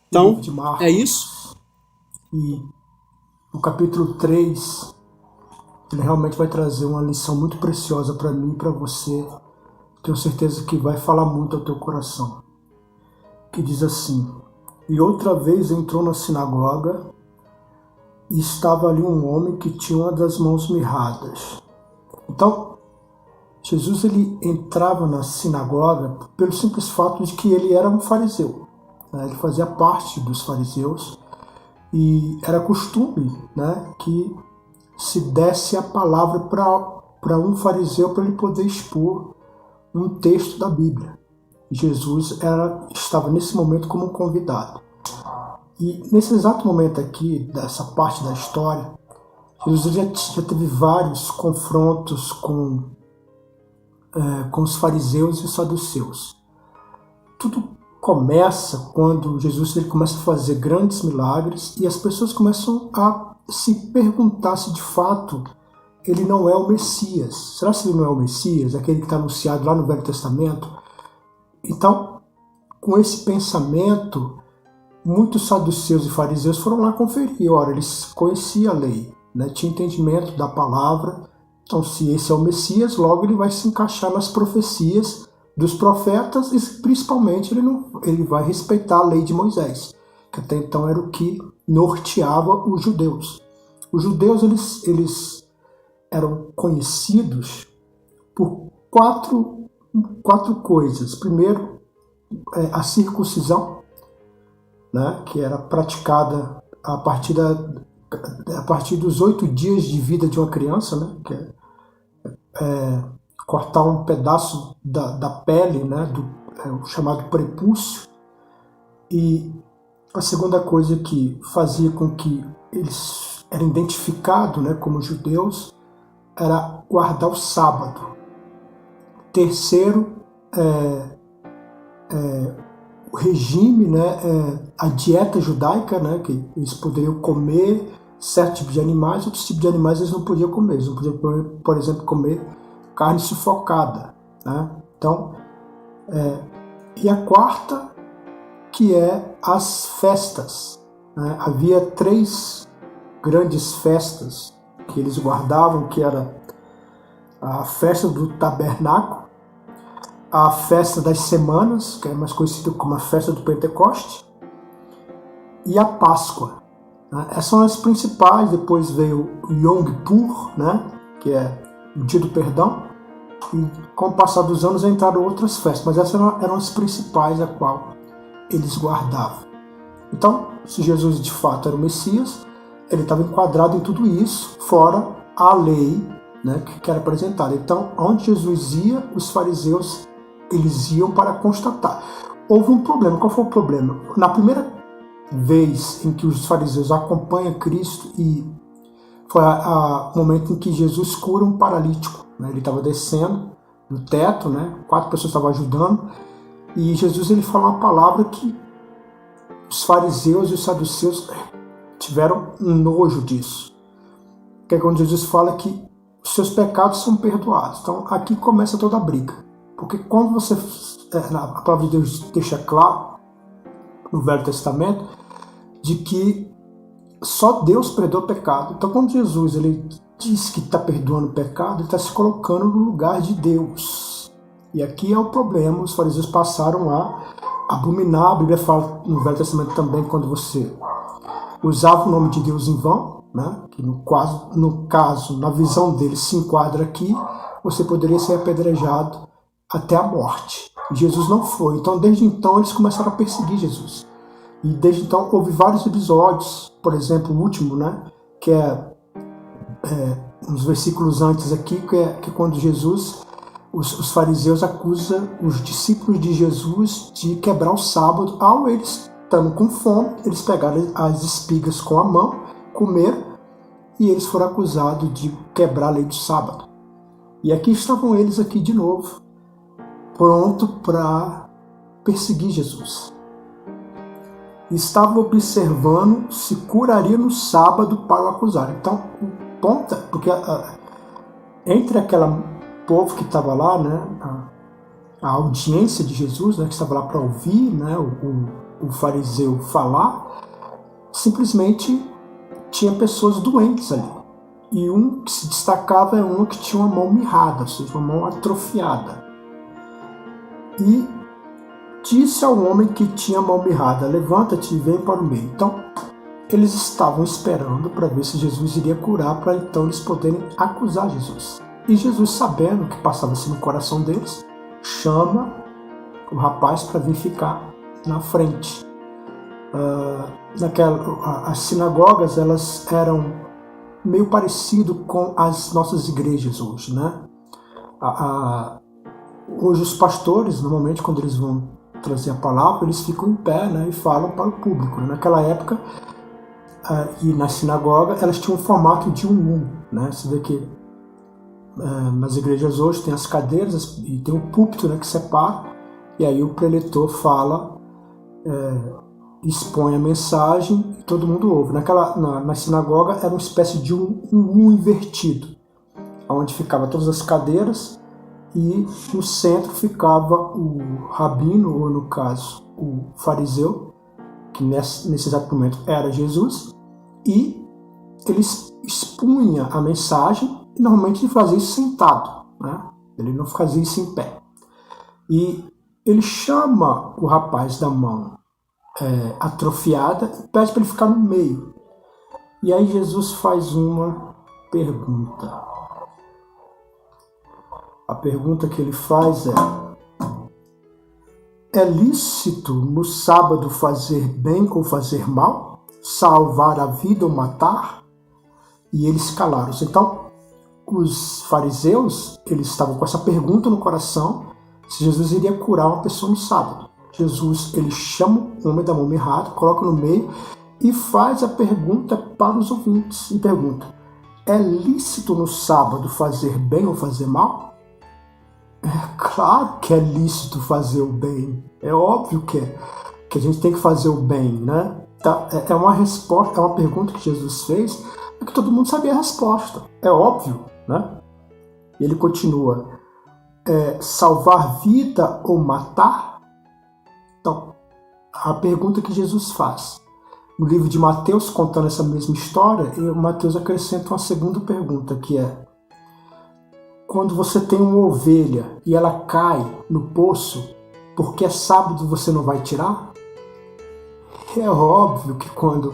Então, é isso. E no capítulo 3, ele realmente vai trazer uma lição muito preciosa para mim e para você. Tenho certeza que vai falar muito ao teu coração. Que diz assim: e outra vez entrou na sinagoga e estava ali um homem que tinha uma das mãos mirradas. Então, Jesus ele entrava na sinagoga pelo simples fato de que ele era um fariseu. Ele fazia parte dos fariseus e era costume, que se desse a palavra para um fariseu para ele poder expor um texto da Bíblia. Jesus estava nesse momento como convidado. E nesse exato momento aqui, dessa parte da história, Jesus já teve vários confrontos com os fariseus e os saduceus. Tudo começa quando Jesus ele começa a fazer grandes milagres e as pessoas começam a se perguntar se de fato ele não é o Messias. Será que ele não é o Messias, aquele que está anunciado lá no Velho Testamento? Então, com esse pensamento, muitos saduceus e fariseus foram lá conferir. Ora, eles conheciam a lei, tinham entendimento da palavra. Então, se esse é o Messias, logo ele vai se encaixar nas profecias dos profetas e, principalmente, ele vai respeitar a lei de Moisés, que até então era o que norteava os judeus. Os judeus eles eram conhecidos por quatro coisas. Primeiro, a circuncisão, né, que era praticada a partir dos 8 dias de vida de uma criança, né, que é cortar um pedaço da pele, né, o chamado prepúcio. E a segunda coisa que fazia com que eles eram identificados, né, como judeus era guardar o sábado. Terceiro, o regime, né, a dieta judaica, né, que eles poderiam comer certo tipo de animais, outros tipos de animais eles não podiam comer. Eles não podiam, por exemplo, comer carne sufocada, né? Então, e a quarta, que é as festas, né? Havia 3 grandes festas que eles guardavam, que era a festa do tabernáculo, a festa das semanas, que é mais conhecida como a festa do Pentecoste, e a Páscoa, né? Essas são as principais. Depois veio o Yom Kippur, né? Que é o dia do perdão, e com o passar dos anos entraram outras festas, mas essas eram as principais a qual eles guardavam. Então, se Jesus de fato era o Messias, ele estava enquadrado em tudo isso, fora a lei, né, que era apresentada. Então, onde Jesus ia, os fariseus eles iam para constatar. Houve um problema. Qual foi o problema? Na primeira vez em que os fariseus acompanham Cristo, e foi o momento em que Jesus cura um paralítico, né? Ele estava descendo do teto, né? 4 pessoas estavam ajudando, e Jesus ele fala uma palavra que os fariseus e os saduceus tiveram um nojo disso, que é quando Jesus fala que os seus pecados são perdoados. Então aqui começa toda a briga, porque quando você, a palavra de Deus deixa claro no Velho Testamento de que só Deus perdoa o pecado. Então quando Jesus ele diz que está perdoando o pecado, ele está se colocando no lugar de Deus. E aqui é o problema. Os fariseus passaram a abominar. A Bíblia fala no Velho Testamento também, quando você usava o nome de Deus em vão, né? Que no caso, na visão deles, se enquadra aqui, você poderia ser apedrejado até a morte. E Jesus não foi. Então, desde então, eles começaram a perseguir Jesus. E desde então, houve vários episódios. Por exemplo, o último, né? Que é uns versículos antes aqui, que é quando Jesus, os fariseus acusam os discípulos de Jesus de quebrar o sábado. Ao eles estando com fome, eles pegaram as espigas com a mão, comeram, e eles foram acusados de quebrar a lei do sábado. E aqui estavam eles aqui de novo, pronto para perseguir Jesus. Estavam observando se curaria no sábado para o acusar. Então, o ponto é, porque entre aquele povo que estava lá, né, a audiência de Jesus, né, que estava lá para ouvir, né, o fariseu falar, simplesmente tinha pessoas doentes ali. E um que se destacava é um que tinha uma mão mirrada, ou seja, uma mão atrofiada. E disse ao homem que tinha a mão mirrada: levanta-te e vem para o meio. Então, eles estavam esperando para ver se Jesus iria curar, para então eles poderem acusar Jesus. E Jesus, sabendo o que passava-se no coração deles, chama o rapaz para vir ficar na frente. As sinagogas, elas eram meio parecido com as nossas igrejas hoje, né? Hoje os pastores, normalmente, quando eles vão trazer a palavra, eles ficam em pé, né, e falam para o público. Naquela época, e na sinagoga, elas tinham um formato de um, né? Você vê que nas igrejas hoje tem as cadeiras e tem o púlpito, né, que separa, e aí o preletor fala, expõe a mensagem e todo mundo ouve. Na sinagoga era uma espécie de um invertido, onde ficava todas as cadeiras e no centro ficava o rabino, ou no caso o fariseu, que nesse exato momento era Jesus, e ele expunha a mensagem, e normalmente ele fazia isso sentado, né? Ele não fazia isso em pé. E ele chama o rapaz da mão atrofiada e pede para ele ficar no meio. E aí Jesus faz uma pergunta. A pergunta que ele faz é lícito no sábado fazer bem ou fazer mal? Salvar a vida ou matar? E eles calaram-se. Então, os fariseus, eles estavam com essa pergunta no coração, se Jesus iria curar uma pessoa no sábado. Jesus, ele chama o homem da mão errada, coloca no meio e faz a pergunta para os ouvintes. E pergunta, é lícito no sábado fazer bem ou fazer mal? É claro que é lícito fazer o bem. É óbvio que a gente tem que fazer o bem, né? É uma resposta, é uma pergunta que Jesus fez, é que todo mundo sabia a resposta. É óbvio, né? E ele continua, salvar vida ou matar? Então, a pergunta que Jesus faz. No livro de Mateus, contando essa mesma história, Mateus acrescenta uma segunda pergunta, que é, quando você tem uma ovelha e ela cai no poço, porque é sábado você não vai tirar? É óbvio que quando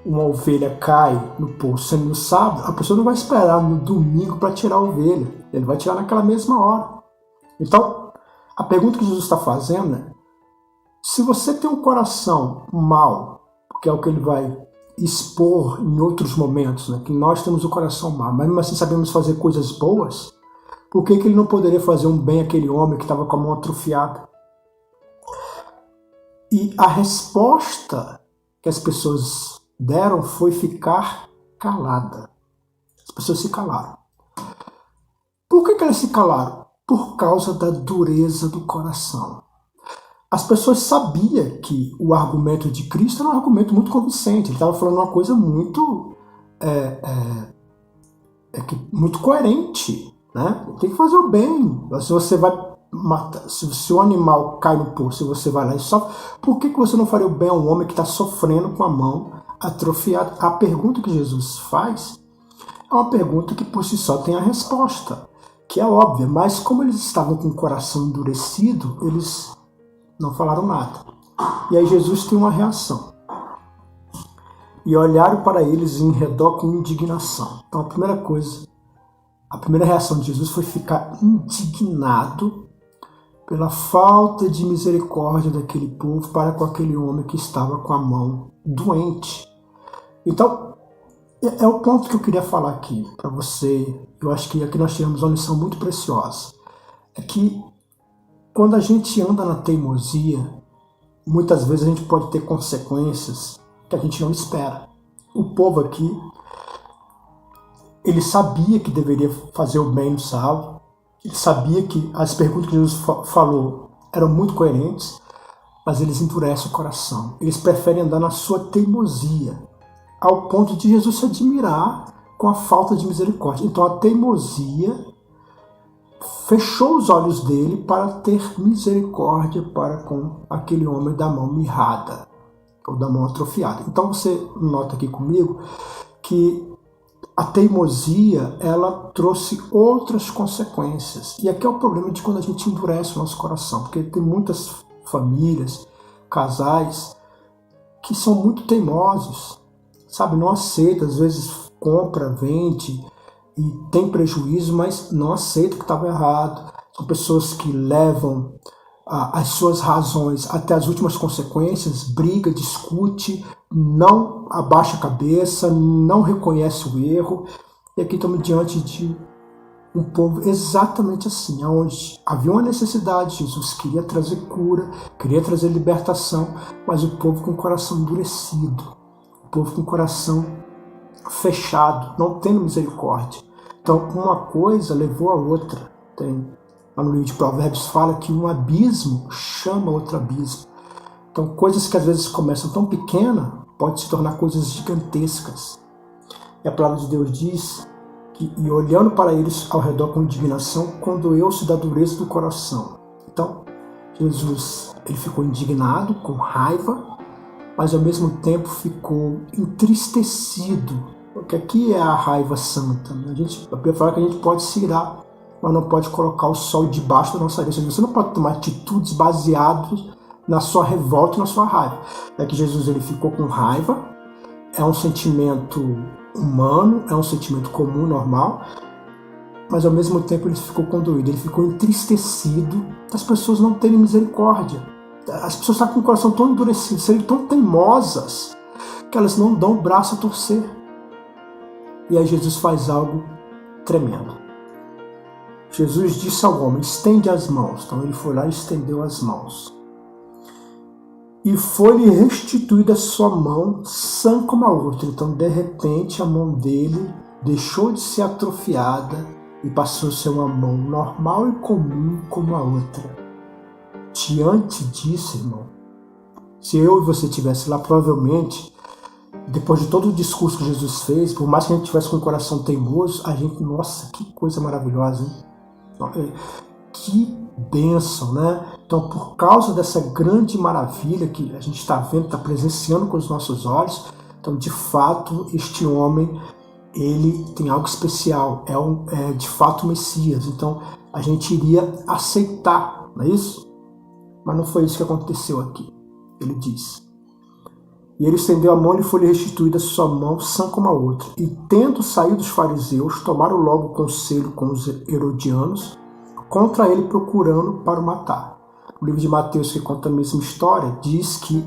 uma ovelha cai no poço sendo no sábado, a pessoa não vai esperar no domingo para tirar a ovelha. Ele vai tirar naquela mesma hora. Então, a pergunta que Jesus está fazendo é, se você tem um coração mau, que é o que ele vai expor em outros momentos, né? Que nós temos o coração mau, mas mesmo assim sabemos fazer coisas boas, por que ele não poderia fazer um bem àquele homem que estava com a mão atrofiada? E a resposta que as pessoas deram foi ficar calada. As pessoas se calaram. Por que elas se calaram? Por causa da dureza do coração. As pessoas sabiam que o argumento de Cristo era um argumento muito convincente. Ele estava falando uma coisa muito, muito coerente, né? Tem que fazer o bem. Se você vai matar, se o animal cai no poço e você vai lá e sofre, por que você não faria o bem a um homem que está sofrendo com a mão atrofiada? A pergunta que Jesus faz é uma pergunta que por si só tem a resposta, que é óbvia, mas como eles estavam com o coração endurecido, eles não falaram nada. E aí Jesus tem uma reação. E olharam para eles em redor com indignação. Então a primeira reação de Jesus foi ficar indignado pela falta de misericórdia daquele povo para com aquele homem que estava com a mão doente. Então, é o ponto que eu queria falar aqui para você. Eu acho que aqui nós tivemos uma lição muito preciosa. É que quando a gente anda na teimosia, muitas vezes a gente pode ter consequências que a gente não espera. O povo aqui, ele sabia que deveria fazer o bem no sábado, ele sabia que as perguntas que Jesus falou eram muito coerentes, mas eles endurecem o coração. Eles preferem andar na sua teimosia, ao ponto de Jesus se admirar com a falta de misericórdia. Então a teimosia fechou os olhos dele para ter misericórdia para com aquele homem da mão mirrada, ou da mão atrofiada. Então você nota aqui comigo que a teimosia, ela trouxe outras consequências. E aqui é o problema de quando a gente endurece o nosso coração, porque tem muitas famílias, casais, que são muito teimosos, sabe? Não aceita, às vezes compra, vende, e tem prejuízo, mas não aceita que estava errado. São pessoas que levam as suas razões até as últimas consequências, briga, discute, não abaixa a cabeça, não reconhece o erro. E aqui estamos diante de um povo exatamente assim, onde havia uma necessidade, Jesus queria trazer cura, queria trazer libertação, mas o povo com o coração endurecido, o povo com o coração fechado, não tendo misericórdia. Então, uma coisa levou a outra. Lá no livro de Provérbios fala que um abismo chama outro abismo. Então, coisas que às vezes começam tão pequenas, podem se tornar coisas gigantescas. E a palavra de Deus diz que, e olhando para eles ao redor com indignação, condoeu-se da dureza do coração. Então, Jesus, ele ficou indignado, com raiva, mas ao mesmo tempo ficou entristecido, porque aqui é a raiva santa. A Bíblia fala que a gente pode se irar, mas não pode colocar o sol debaixo da nossa areia. Você não pode tomar atitudes baseadas na sua revolta e na sua raiva. É que Jesus, ele ficou com raiva, é um sentimento humano, é um sentimento comum, normal, mas ao mesmo tempo ele ficou condoído, ele ficou entristecido das pessoas não terem misericórdia. As pessoas estão com o coração tão endurecido, serem tão teimosas, que elas não dão o braço a torcer. E aí Jesus faz algo tremendo. Jesus disse ao homem, estende as mãos. Então ele foi lá e estendeu as mãos. E foi-lhe restituída a sua mão, sã como a outra. Então, de repente, a mão dele deixou de ser atrofiada e passou a ser uma mão normal e comum como a outra. Diante disso, irmão, se eu e você estivesse lá, provavelmente, depois de todo o discurso que Jesus fez, por mais que a gente tivesse com o coração teimoso, a gente, nossa, que coisa maravilhosa, hein? Que bênção, né? Então, por causa dessa grande maravilha que a gente está vendo, está presenciando com os nossos olhos, então, de fato, este homem, ele tem algo especial, é de fato o Messias. Então, a gente iria aceitar, não é isso? Mas não foi isso que aconteceu aqui. Ele diz: e ele estendeu a mão e foi-lhe restituída a sua mão, sã como a outra. E tendo saído os fariseus, tomaram logo conselho com os herodianos, contra ele procurando para o matar. O livro de Mateus, que conta a mesma história, diz que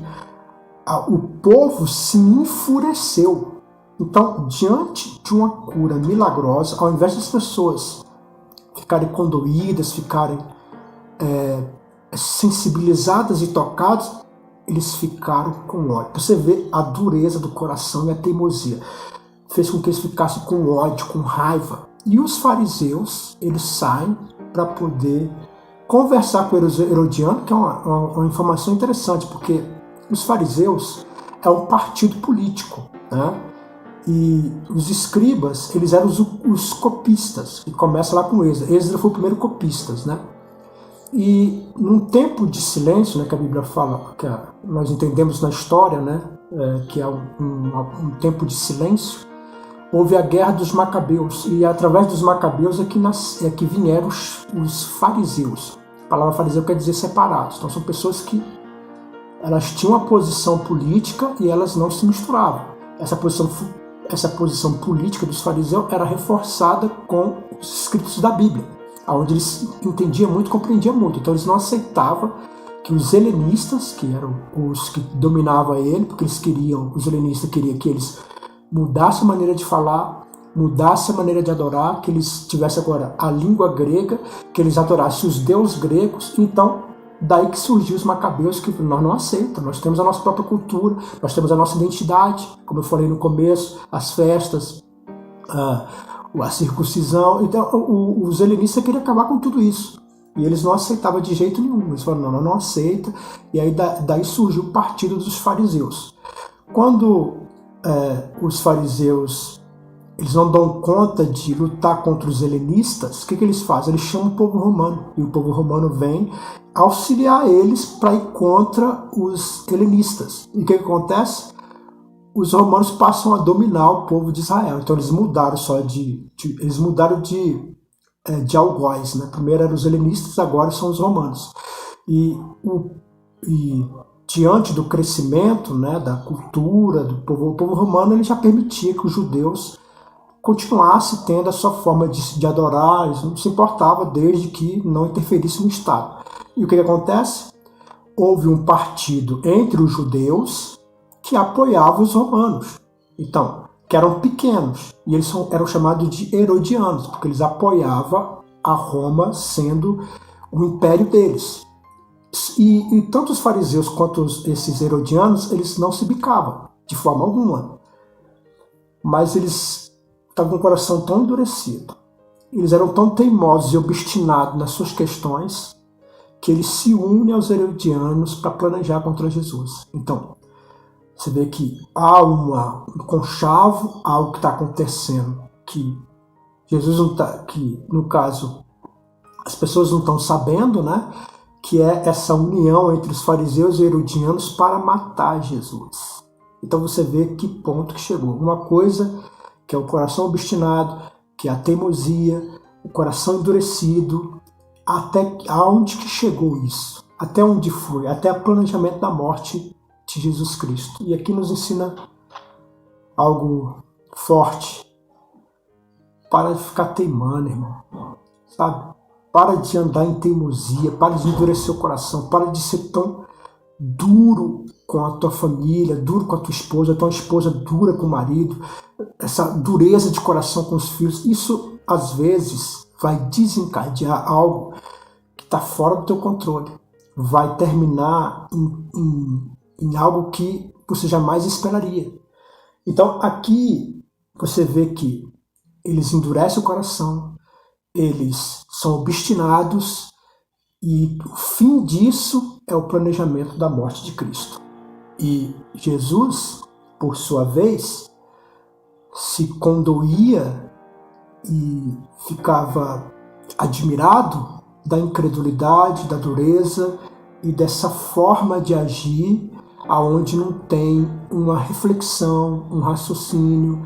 o povo se enfureceu. Então, diante de uma cura milagrosa, ao invés das pessoas ficarem condoídas, ficarem sensibilizadas e tocadas, eles ficaram com ódio. Você vê a dureza do coração e a teimosia. Fez com que eles ficassem com ódio, com raiva. E os fariseus, eles saem para poder conversar com o Herodiano, que é uma informação interessante, porque os fariseus é um partido político, né? E os escribas, eles eram os copistas, que começa lá com Esdras. Esdras foi o primeiro copistas, né? E num tempo de silêncio, né, que a Bíblia fala, que nós entendemos na história, né, que é um tempo de silêncio, houve a guerra dos Macabeus, e através dos Macabeus é que vieram os fariseus. A palavra fariseu quer dizer separados. Então são pessoas que elas tinham uma posição política e elas não se misturavam. Essa posição política dos fariseus era reforçada com os escritos da Bíblia, onde eles entendiam muito, compreendiam muito. Então eles não aceitavam que os helenistas, que eram os que dominavam ele, porque os helenistas queriam que eles mudassem a maneira de falar, mudassem a maneira de adorar, que eles tivessem agora a língua grega, que eles adorassem os deuses gregos. Então, daí que surgiu os macabeus, que nós não aceitamos. Nós temos a nossa própria cultura, nós temos a nossa identidade, como eu falei no começo, as festas, a circuncisão. Então, os helenistas queriam acabar com tudo isso. E eles não aceitavam de jeito nenhum. Eles falaram, não aceita. E aí daí surgiu o partido dos fariseus. Quando os fariseus eles não dão conta de lutar contra os helenistas, o que eles fazem? Eles chamam o povo romano. E o povo romano vem auxiliar eles para ir contra os helenistas. E o que acontece? Os romanos passam a dominar o povo de Israel. Então eles mudaram de algoz, né? Primeiro eram os helenistas, agora são os romanos. E diante do crescimento, né, da cultura do povo, o povo romano ele já permitia que os judeus continuassem tendo a sua forma de adorar, eles não se importava desde que não interferisse no Estado. E o que acontece? Houve um partido entre os judeus que apoiava os romanos, então, que eram pequenos, e eles eram chamados de herodianos, porque eles apoiavam a Roma sendo o império deles. E tanto os fariseus quanto esses herodianos, eles não se bicavam, de forma alguma. Mas eles estavam com o coração tão endurecido, eles eram tão teimosos e obstinados nas suas questões, que eles se unem aos herodianos para planejar contra Jesus. Então, você vê que há um conchavo, algo que está acontecendo, que Jesus não está, que no caso as pessoas não estão sabendo, né? Que é essa união entre os fariseus e herodianos para matar Jesus. Então você vê que ponto que chegou. Uma coisa que é o coração obstinado, que é a teimosia, o coração endurecido, até aonde que chegou isso? Até onde foi? Até o planejamento da morte de Jesus Cristo. E aqui nos ensina algo forte. Para de ficar teimando, irmão. Sabe? Para de andar em teimosia, para de endurecer o coração, para de ser tão duro com a tua família, duro com a tua esposa dura com o marido, essa dureza de coração com os filhos. Isso, às vezes, vai desencadear algo que está fora do teu controle. Vai terminar em algo que você jamais esperaria. Então, aqui você vê que eles endurecem o coração, eles são obstinados e o fim disso é o planejamento da morte de Cristo. E Jesus, por sua vez, se condoía e ficava admirado da incredulidade, da dureza e dessa forma de agir aonde não tem uma reflexão, um raciocínio,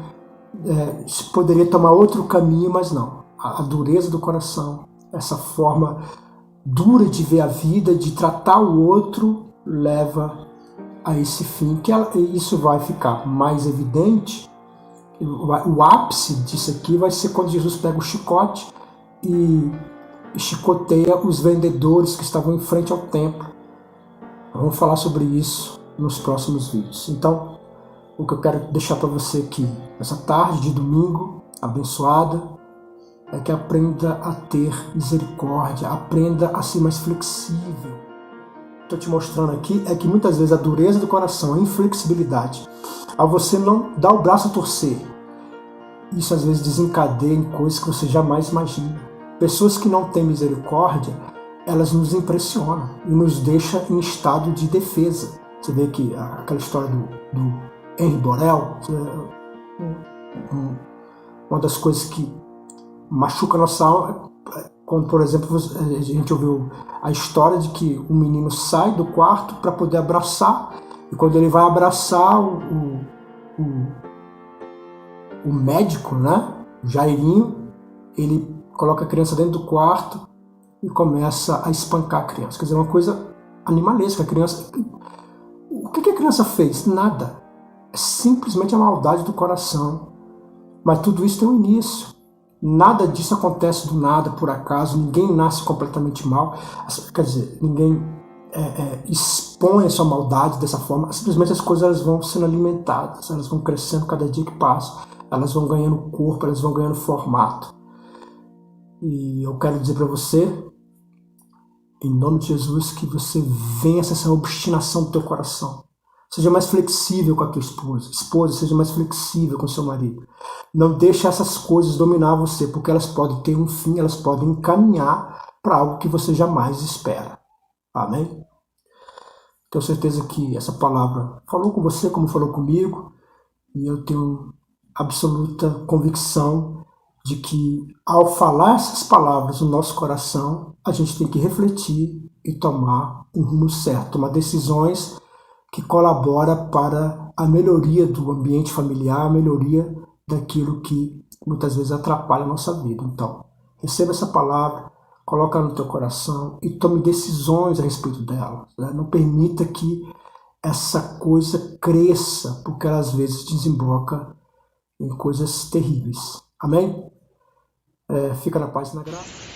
se poderia tomar outro caminho, mas não. A dureza do coração, essa forma dura de ver a vida, de tratar o outro, leva a esse fim, que isso vai ficar mais evidente. O ápice disso aqui vai ser quando Jesus pega o chicote e chicoteia os vendedores que estavam em frente ao templo. Vamos falar sobre isso nos próximos vídeos. Então, o que eu quero deixar para você aqui, nessa tarde de domingo abençoada, é que aprenda a ter misericórdia, aprenda a ser mais flexível. Estou te mostrando aqui é que muitas vezes a dureza do coração, a inflexibilidade, ao você não dar o braço a torcer, isso às vezes desencadeia em coisas que você jamais imagina. Pessoas que não têm misericórdia, elas nos impressionam e nos deixam em estado de defesa. Você vê que aquela história do Henri Borel, uma das coisas que machuca a nossa alma, quando, por exemplo, a gente ouviu a história de que um menino sai do quarto para poder abraçar, e quando ele vai abraçar o médico, né, o Jairinho, ele coloca a criança dentro do quarto e começa a espancar a criança. Quer dizer, uma coisa animalesca. A criança, o que a criança fez? Nada. É simplesmente a maldade do coração. Mas tudo isso tem um início. Nada disso acontece do nada, por acaso. Ninguém nasce completamente mal. Quer dizer, ninguém expõe a sua maldade dessa forma. Simplesmente as coisas elas vão sendo alimentadas, elas vão crescendo cada dia que passa. Elas vão ganhando corpo, elas vão ganhando formato. E eu quero dizer para você, em nome de Jesus, que você vença essa obstinação do teu coração. Seja mais flexível com a tua esposa. Esposa, seja mais flexível com o seu marido. Não deixe essas coisas dominar você, porque elas podem ter um fim, elas podem encaminhar para algo que você jamais espera. Amém? Tenho certeza que essa palavra falou com você como falou comigo, e eu tenho absoluta convicção de que ao falar essas palavras no nosso coração, a gente tem que refletir e tomar um rumo certo, tomar decisões que colaboram para a melhoria do ambiente familiar, a melhoria daquilo que muitas vezes atrapalha a nossa vida. Então, receba essa palavra, coloca no teu coração e tome decisões a respeito dela. Né? Não permita que essa coisa cresça, porque ela às vezes desemboca em coisas terríveis. Amém? Fica na paz e na graça.